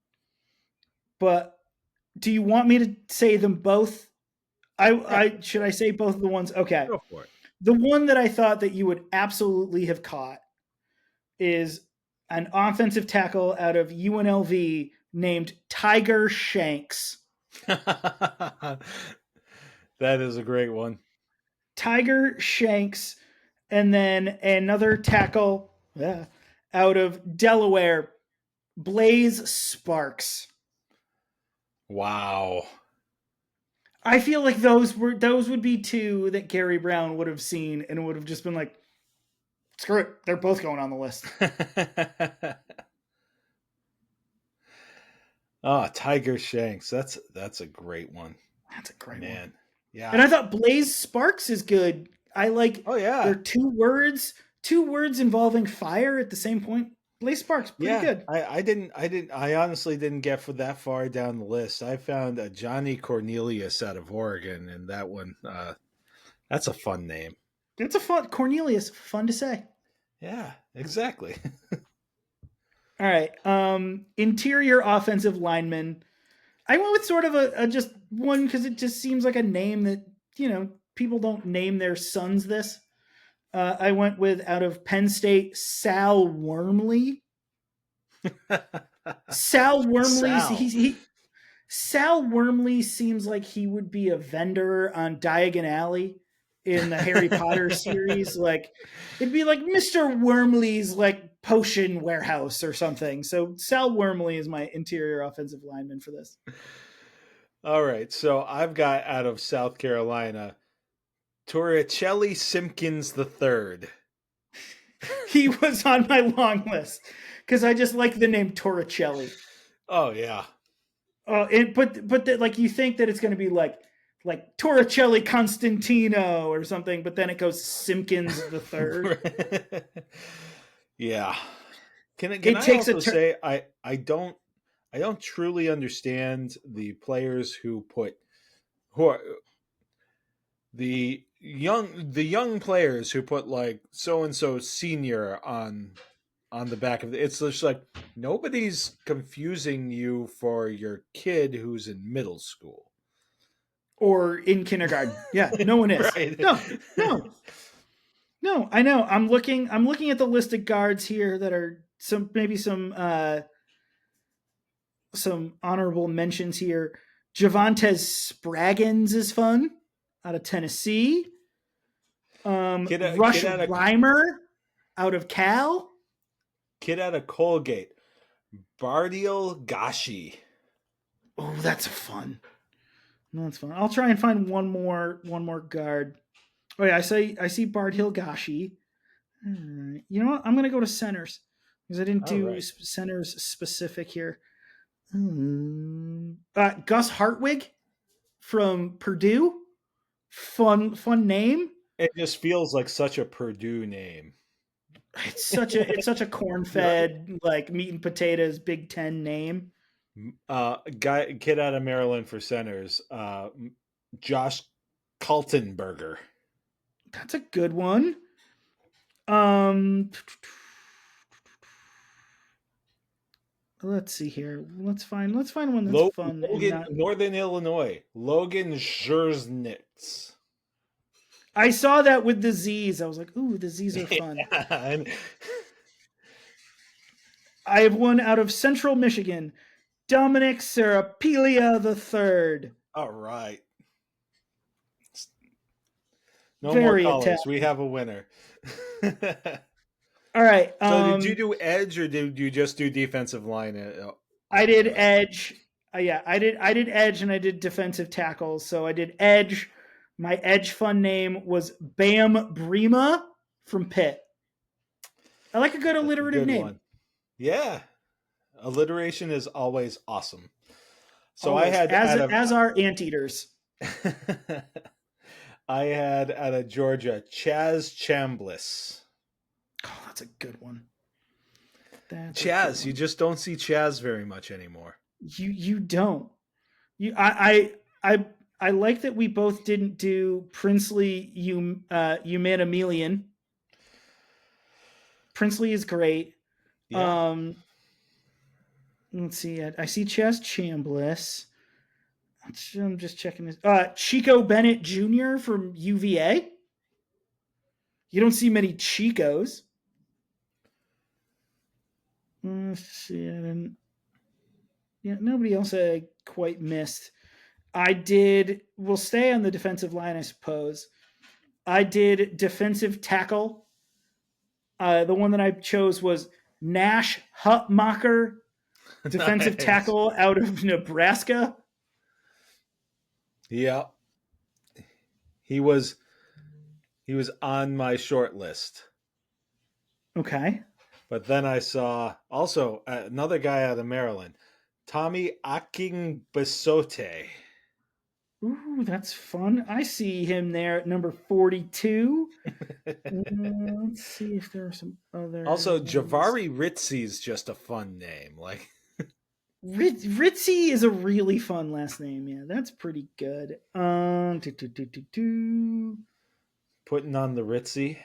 But do you want me to say them both? I should I say both of the ones? Okay. Go for it. The one that I thought that you would absolutely have caught is an offensive tackle out of UNLV named Tiger Shanks. That is a great one. Tiger Shanks, and then another tackle out of Delaware, Blaze Sparks. Wow. I feel like those would be two that Garry Brown would have seen and would have just been like, screw it, they're both going on the list. Oh, Tiger Shanks. That's a great one. That's a great Man. one. Yeah. And I thought Blaze Sparks is good. I like. Oh yeah. They're two words involving fire at the same point. Blaze Sparks, pretty good. I honestly didn't get for that far down the list. I found a Johnny Cornelius out of Oregon, and that one, that's a fun name. It's a fun Cornelius, fun to say. Yeah, exactly. All right. Interior offensive lineman. I went with sort of a just one because it just seems like a name that, people don't name their sons this. I went with out of Penn State, Sal Wormley. Sal Wormley. Sal Wormley seems like he would be a vendor on Diagon Alley in the Harry Potter series. Like it'd be like Mr. Wormley's like potion warehouse or something. So Sal Wormley is my interior offensive lineman for this. All right. So I've got out of South Carolina, Torricelli Simpkins III. He was on my long list because I just like the name Torricelli. Oh yeah. But like you think that it's going to be like Torricelli Constantino or something, but then it goes Simpkins III. Yeah. Can I also say I don't truly understand the players who are the young players who put like so and so senior on the back of it's just like nobody's confusing you for your kid who's in middle school or in kindergarten. Yeah, no one is. Right. No, I know. I'm looking at the list of guards here that are some honorable mentions here. Javontes Spraggins is fun out of Tennessee. Rush Reimer out of Cal. Kid out of Colgate. Bardial Gashi. Oh, that's fun. That's fun. I'll try and find one more guard. Oh yeah, I see Bard Hill Gashi. Right. You know what? I'm gonna go to centers because I didn't do centers specific here. Gus Hartwig from Purdue. Fun name. It just feels like such a Purdue name. It's such a corn-fed like meat and potatoes Big Ten name. Kid out of Maryland for centers. Josh Kaltenberger. That's a good one. Let's see here. Let's find one that's fun. Northern Illinois. Logan Zerznitz. I saw that with the Z's. I was like, ooh, the Z's are fun. Yeah. I have one out of Central Michigan. Dominic Serapelia III. All right. No Very more colors. Italian. We have a winner. All right. So did you do edge or did you just do defensive line? I did edge. Yeah, I did edge and I did defensive tackles. So I did edge. My edge fun name was Bam Brema from Pitt. I like a good alliterative name. One. Yeah. Alliteration is always awesome. So always. I had as are anteaters. I had out of Georgia Chaz Chambliss. Oh, that's a good one. Chaz, you just don't see Chaz very much anymore. You don't. I like that we both didn't do Princely Humanimelian. Princely is great. Yeah. Let's see. I see Chaz Chambliss. I'm just checking this. Chico Bennett Jr. from UVA. You don't see many Chicos. Let's see. Nobody else I quite missed. We'll stay on the defensive line, I suppose. I did defensive tackle. The one that I chose was Nash Hutmacher, defensive tackle out of Nebraska. Yeah. He was on my short list. Okay. But then I saw also another guy out of Maryland, Tommy Akingbesote. Ooh, that's fun. I see him there at number 42. Let's see if there are some other. Also, Javari Ritzy is just a fun name. Like Ritzy is a really fun last name. Yeah, that's pretty good. Putting on the Ritzy.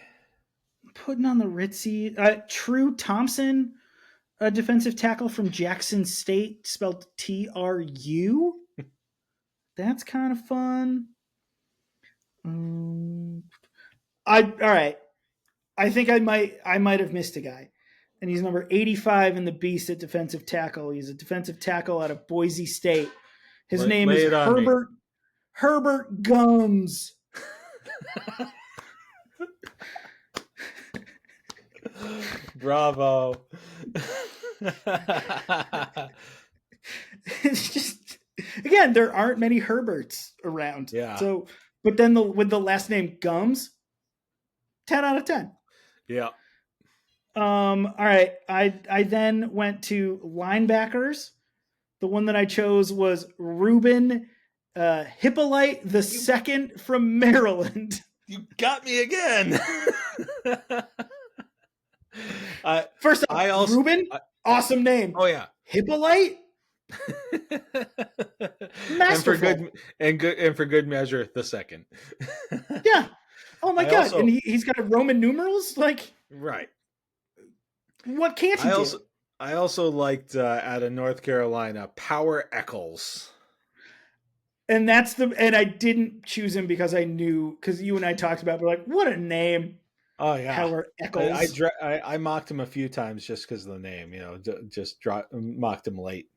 True Thompson, a defensive tackle from Jackson State, spelled TRU. That's kind of fun. All right. I think I might have missed a guy. And he's number 85 in the Beast at defensive tackle. He's a defensive tackle out of Boise State. His name is Herbert Gums. Bravo. It's just, again, there aren't many Herberts around. Yeah. So, but then with the last name Gums, 10 out of 10. Yeah. All right. I then went to linebackers. The one that I chose was Ruben Hippolyte II from Maryland. You got me again. First off, Ruben, awesome name. Oh yeah, Hippolyte. Masterful. And for good measure, the second. Yeah. Oh my God. And he's got Roman numerals, like right. What can't he do? I also liked out of North Carolina, Power Eccles. And I didn't choose him because I knew, because you and I talked about, we're like, what a name. Oh yeah, Power Eccles. I mocked him a few times just because of the name. Mocked him late.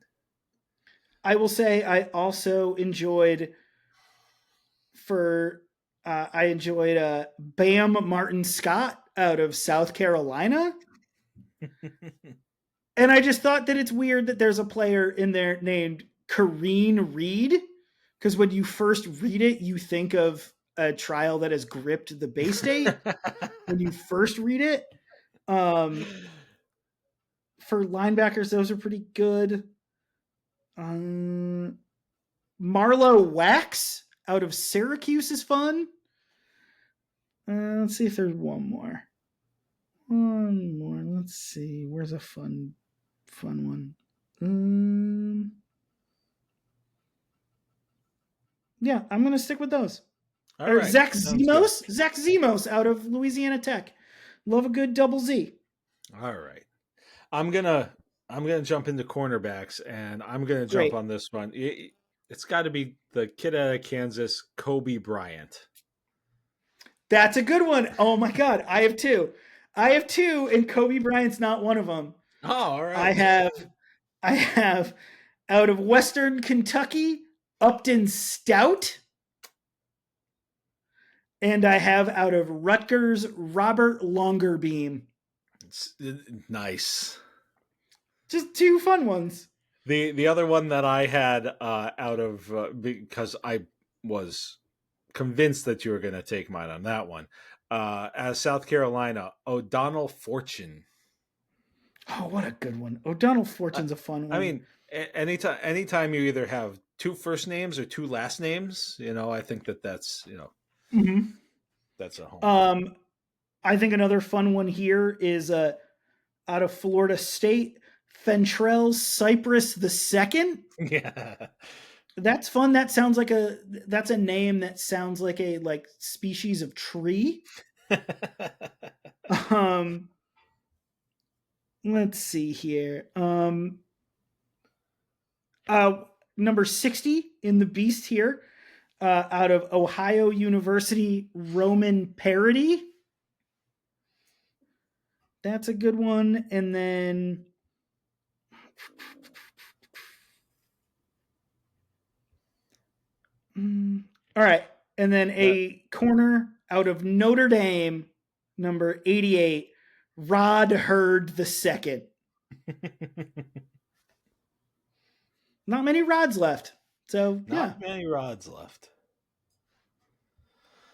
I will say I also enjoyed Bam Martin Scott out of South Carolina. And I just thought that it's weird that there's a player in there named Kareen Reed, because when you first read it, you think of a trial that has gripped the Bay State when you first read it. For linebackers, those are pretty good. Marlo Wax out of Syracuse is fun. Let's see if there's one more. Let's see. Where's a fun one? Yeah, I'm going to stick with those. All right. Zach Zemos out of Louisiana Tech. Love a good double Z. All right. I'm gonna jump into cornerbacks, and I'm gonna jump on this one. It's got to be the kid out of Kansas, Kobe Bryant. That's a good one. Oh my God, I have two, and Kobe Bryant's not one of them. Oh, all right. I have out of Western Kentucky, Upton Stout. And I have out of Rutgers, Robert Longerbeam. Nice. Just two fun ones. The other one that I had out of because I was convinced that you were going to take mine on that one. As South Carolina, O'Donnell Fortune. Oh, what a good one. O'Donnell Fortune's a fun one. I mean, anytime you either have two first names or two last names, I think that's that's a home. I think another fun one here is out of Florida State, Fentrell Cypress II. Yeah. That's fun. That's a name that sounds like a species of tree. Let's see here. Number 60 in the Beast here, out of Ohio University, Roman Parody. That's a good one. And then all right. And then a corner out of Notre Dame, number 88, Rod Hurd II. Not many rods left. So, Not many rods left.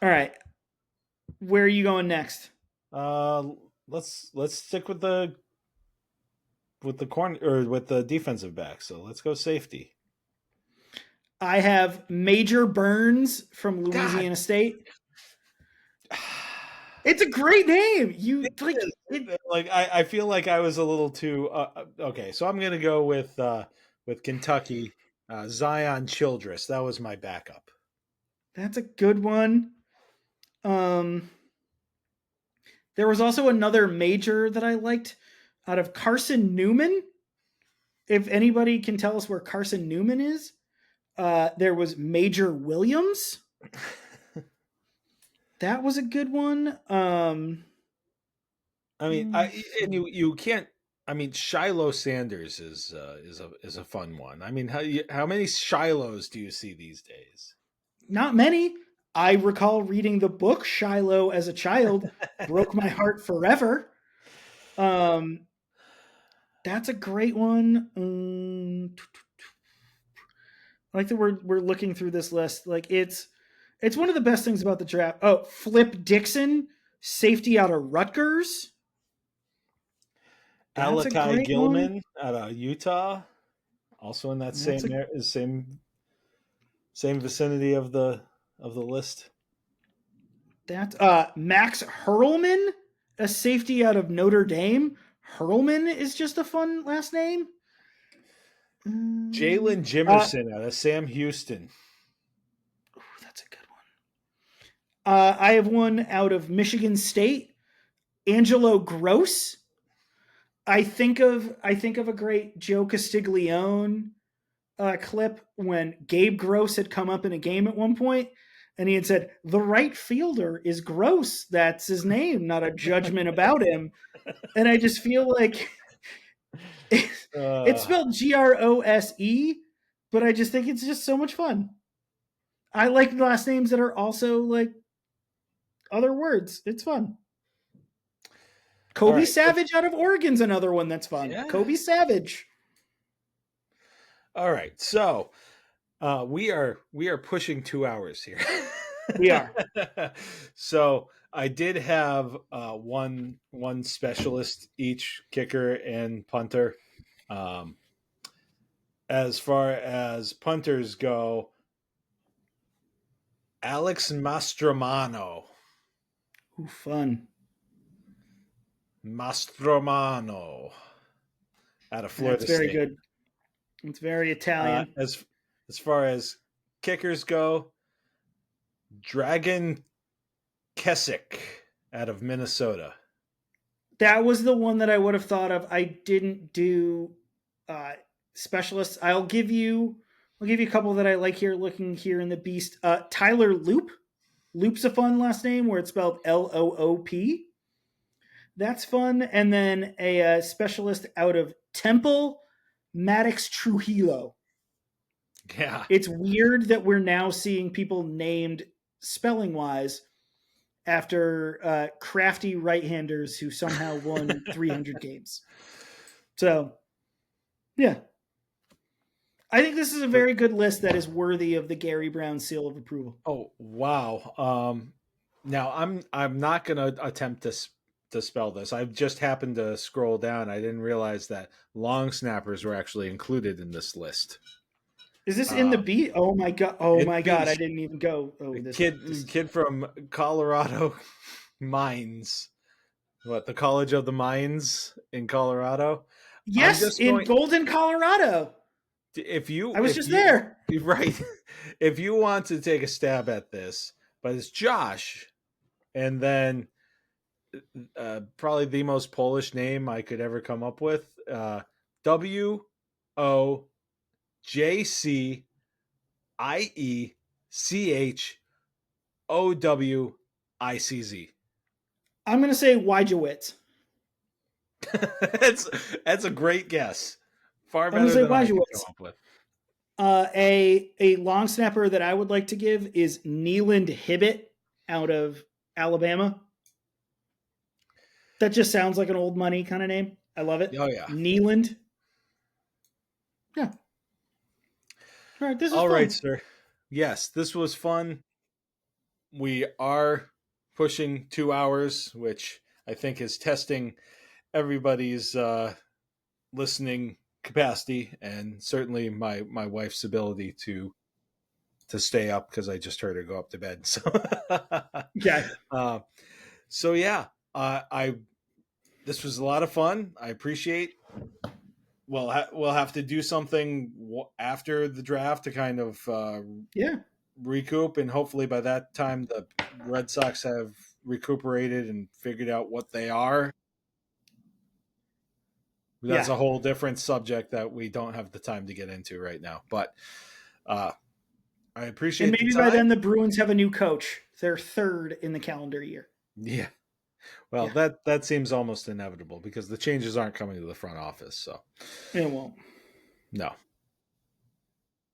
All right. Where are you going next? Let's stick with the corner or with the defensive back. So let's go safety. I have Major Burns from Louisiana State. It's a great name. I feel like I was a little too okay. So I'm gonna go with Kentucky, Zion Childress. That was my backup. That's a good one. There was also another major that I liked out of Carson Newman. If anybody can tell us where Carson Newman is, there was Major Williams. That was a good one. I mean, you can't. I mean, Shiloh Sanders is a fun one. I mean, how many Shilohs do you see these days? Not many. I recall reading the book Shiloh as a child. Broke my heart forever. That's a great one. I like that we're looking through this list. Like it's one of the best things about the draft. Oh, Flip Dixon, safety out of Rutgers. Alakai Gilman out of Utah, also in that same vicinity of the list. That's Max Hurlman, a safety out of Notre Dame. Hurlman is just a fun last name. Jalen Jimerson out of Sam Houston. Ooh, that's a good one. I have one out of Michigan State, Angelo Gross. I think of a great Joe Castiglione clip when Gabe Gross had come up in a game at one point, and he had said, "The right fielder is Gross. That's his name, not a judgment about him." And I just feel like it's spelled Grose, but I just think it's just so much fun. I like last names that are also like other words. It's fun. Kobe Savage out of Oregon's another one that's fun. Yeah. Kobe Savage. All right, so we are pushing 2 hours here. We are. So I did have one specialist each, kicker and punter. As far as punters go, Alex Mastromano. Ooh, fun. Mastromano out of Florida That's very State. good. It's very Italian. As far as kickers go, Dragon Kessick out of Minnesota. That was the one that I would have thought of. I didn't do specialists. I'll give you a couple that I like here. Looking here in the Beast, Tyler Loop. Loop's a fun last name where it's spelled Loop. That's fun. And then a specialist out of Temple, Maddox Trujillo. Yeah. It's weird that we're now seeing people named spelling wise after crafty right-handers who somehow won 300 games. So, yeah. I think this is a very good list that is worthy of the Garry Brown seal of approval. Oh, wow. Now I'm not going to attempt to spell this. I just happened to scroll down. I didn't realize that long snappers were actually included in this list. Is this in the beat? Oh my god! Oh my god! I beach. didn't even go. Oh, this Kid from Colorado Mines. What, the College of the Mines in Colorado? Yes, in Golden, Colorado. I was just there. Right. If you want to take a stab at this, but it's Josh, and then probably the most Polish name I could ever come up with, WOJCIECHOWICZ. I'm going to say Wojciech. That's a great guess. Far better than I could come up with. A long snapper that I would like to give is Neeland Hibbett out of Alabama. That just sounds like an old money kind of name. I love it. Oh yeah, Neeland. Yeah. All right, this is all fun. right, sir. Yes, this was fun. We are pushing 2 hours, which I think is testing everybody's listening capacity, and certainly my wife's ability to stay up, because I just heard her go up to bed. So yeah. So yeah, this was a lot of fun. I appreciate. We'll have to do something after the draft to kind of recoup, and hopefully by that time the Red Sox have recuperated and figured out what they are. That's a whole different subject that we don't have the time to get into right now. But I appreciate it. And maybe by then the Bruins have a new coach. They're third in the calendar year. Yeah. Well, that seems almost inevitable because the changes aren't coming to the front office. So it won't. No.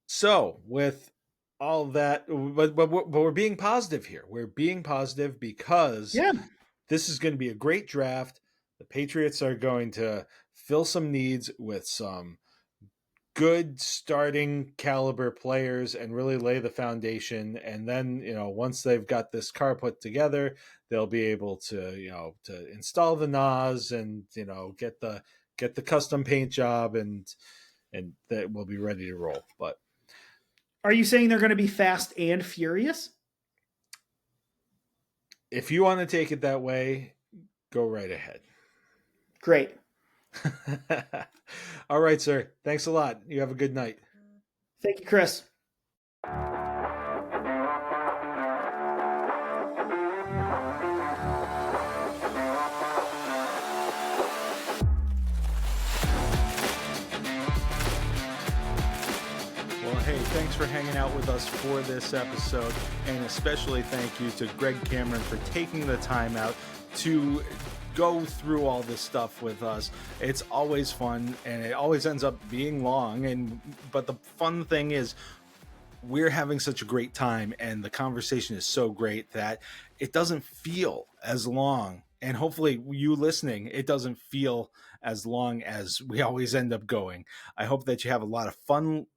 So with all that, but we're being positive here. We're being positive because this is going to be a great draft. The Patriots are going to fill some needs with some good starting caliber players and really lay the foundation. And then, once they've got this car put together, they'll be able to, to install the NOS and, get the custom paint job and that will be ready to roll. But are you saying they're going to be fast and furious? If you want to take it that way, go right ahead. Great. All right, sir. Thanks a lot. You have a good night. Thank you, Chris. Thanks for hanging out with us for this episode, and especially thank you to Greg Cameron for taking the time out to go through all this stuff with us. It's always fun, and it always ends up being long, but the fun thing is we're having such a great time, and the conversation is so great that it doesn't feel as long, and hopefully you listening, it doesn't feel as long as we always end up going. I hope that you have a lot of fun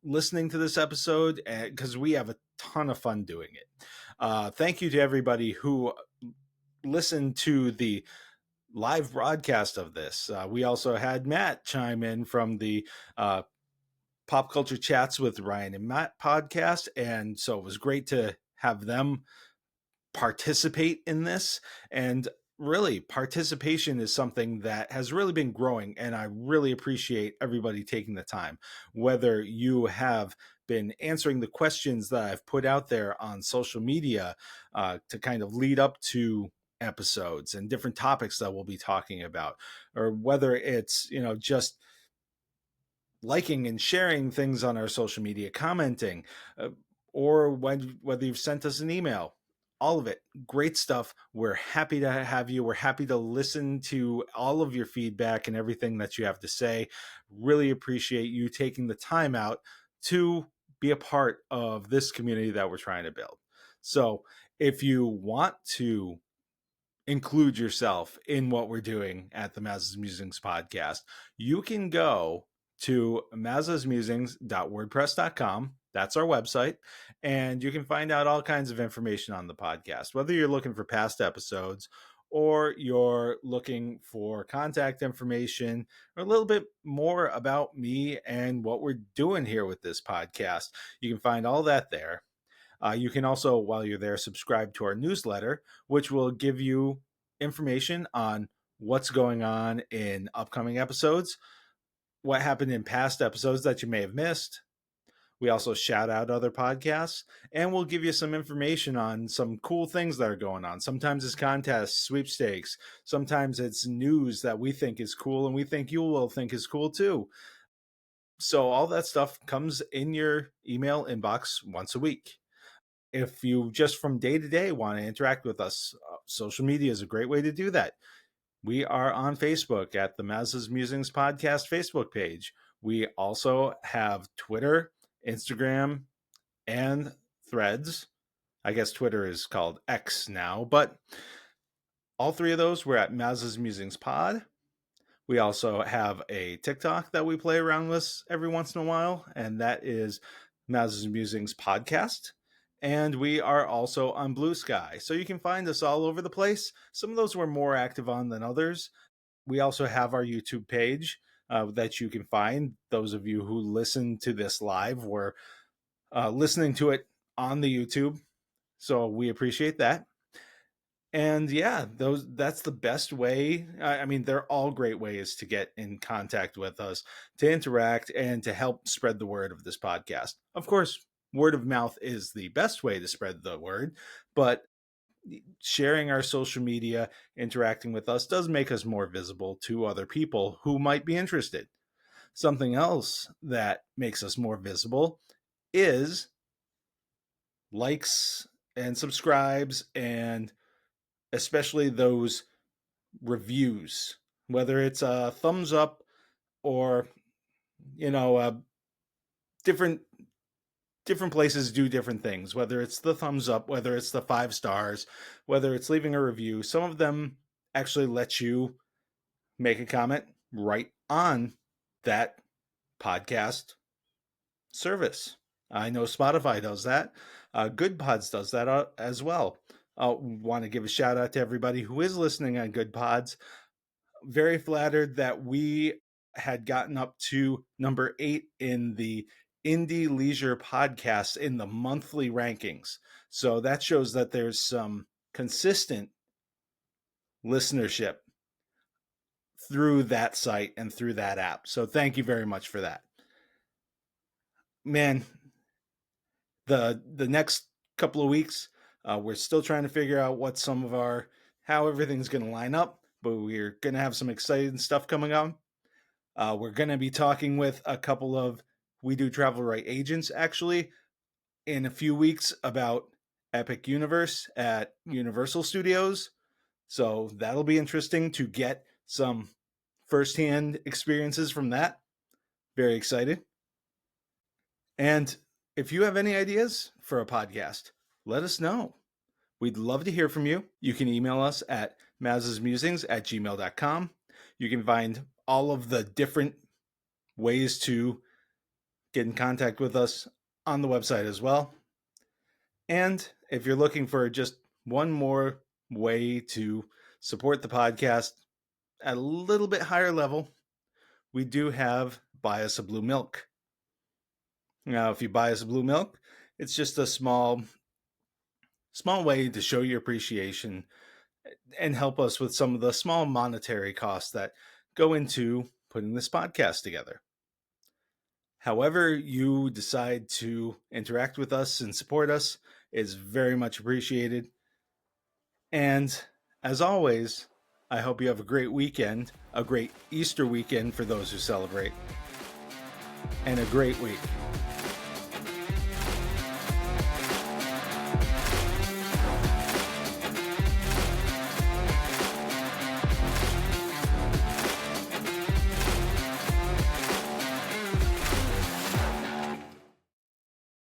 listening to this episode, because we have a ton of fun doing it. Thank you to everybody who listened to the live broadcast of this. We also had Matt chime in from the Pop Culture Chats with Ryan and Matt podcast, and so it was great to have them participate in this. And really, participation is something that has really been growing, and I really appreciate everybody taking the time. Whether you have been answering the questions that I've put out there on social media to kind of lead up to episodes and different topics that we'll be talking about, or whether it's, just liking and sharing things on our social media, commenting, or whether you've sent us an email. All of it. Great stuff. We're happy to have you. We're happy to listen to all of your feedback and everything that you have to say. Really appreciate you taking the time out to be a part of this community that we're trying to build. So If you want to include yourself in what we're doing at the Maza's Musings podcast, you can go to mazasmusings.wordpress.com. That's our website. And you can find out all kinds of information on the podcast, whether you're looking for past episodes or you're looking for contact information or a little bit more about me and what we're doing here with this podcast. You can find all that there. You can also, while you're there, subscribe to our newsletter, which will give you information on what's going on in upcoming episodes, what happened in past episodes that you may have missed. We also shout out other podcasts, and we'll give you some information on some cool things that are going on. Sometimes it's contests, sweepstakes. Sometimes it's news that we think is cool and we think you will think is cool too. So all that stuff comes in your email inbox once a week. If you just from day to day want to interact with us, social media is a great way to do that. We are on Facebook at the Maza's Musings podcast Facebook page. We also have Twitter, Instagram, and Threads. I guess Twitter is called X now, but all three of those we're at Maza's Musings Pod. We also have a TikTok that we play around with every once in a while, and that is Maza's Musings Podcast. And we are also on Blue Sky. So you can find us all over the place. Some of those we're more active on than others. We also have our YouTube page that you can find. Those of you who listen to this live were listening to it on the YouTube. So we appreciate that. And yeah, that's the best way. I mean, they're all great ways to get in contact with us, to interact, and to help spread the word of this podcast. Of course, word of mouth is the best way to spread the word, but sharing our social media, interacting with us does make us more visible to other people who might be interested. Something else that makes us more visible is likes and subscribes, and especially those reviews, whether it's a thumbs up or, different places do different things, whether it's the thumbs up, whether it's the 5 stars, whether it's leaving a review. Some of them actually let you make a comment right on that podcast service. I know Spotify does that. Good Pods does that as well. Want to give a shout out to everybody who is listening on Good Pods. Very flattered that we had gotten up to number 8 in the Indie Leisure podcasts in the monthly rankings. So that shows that there's some consistent listenership through that site and through that app. So thank you very much for that. Man, the next couple of weeks, we're still trying to figure out how everything's going to line up, but we're going to have some exciting stuff coming up. We're going to be talking with a couple of We Do Travel Right agents, actually, in a few weeks about Epic Universe at Universal Studios. So that'll be interesting to get some firsthand experiences from that. Very excited. And if you have any ideas for a podcast, let us know. We'd love to hear from you. You can email us at mazasmusings@gmail.com. You can find all of the different ways to get in contact with us on the website as well. And if you're looking for just one more way to support the podcast at a little bit higher level, we do have Buy Us a Blue Milk. Now, if you buy us a blue milk, it's just a small way to show your appreciation and help us with some of the small monetary costs that go into putting this podcast together. However you decide to interact with us and support us is very much appreciated. And as always, I hope you have a great weekend, a great Easter weekend for those who celebrate, and a great week.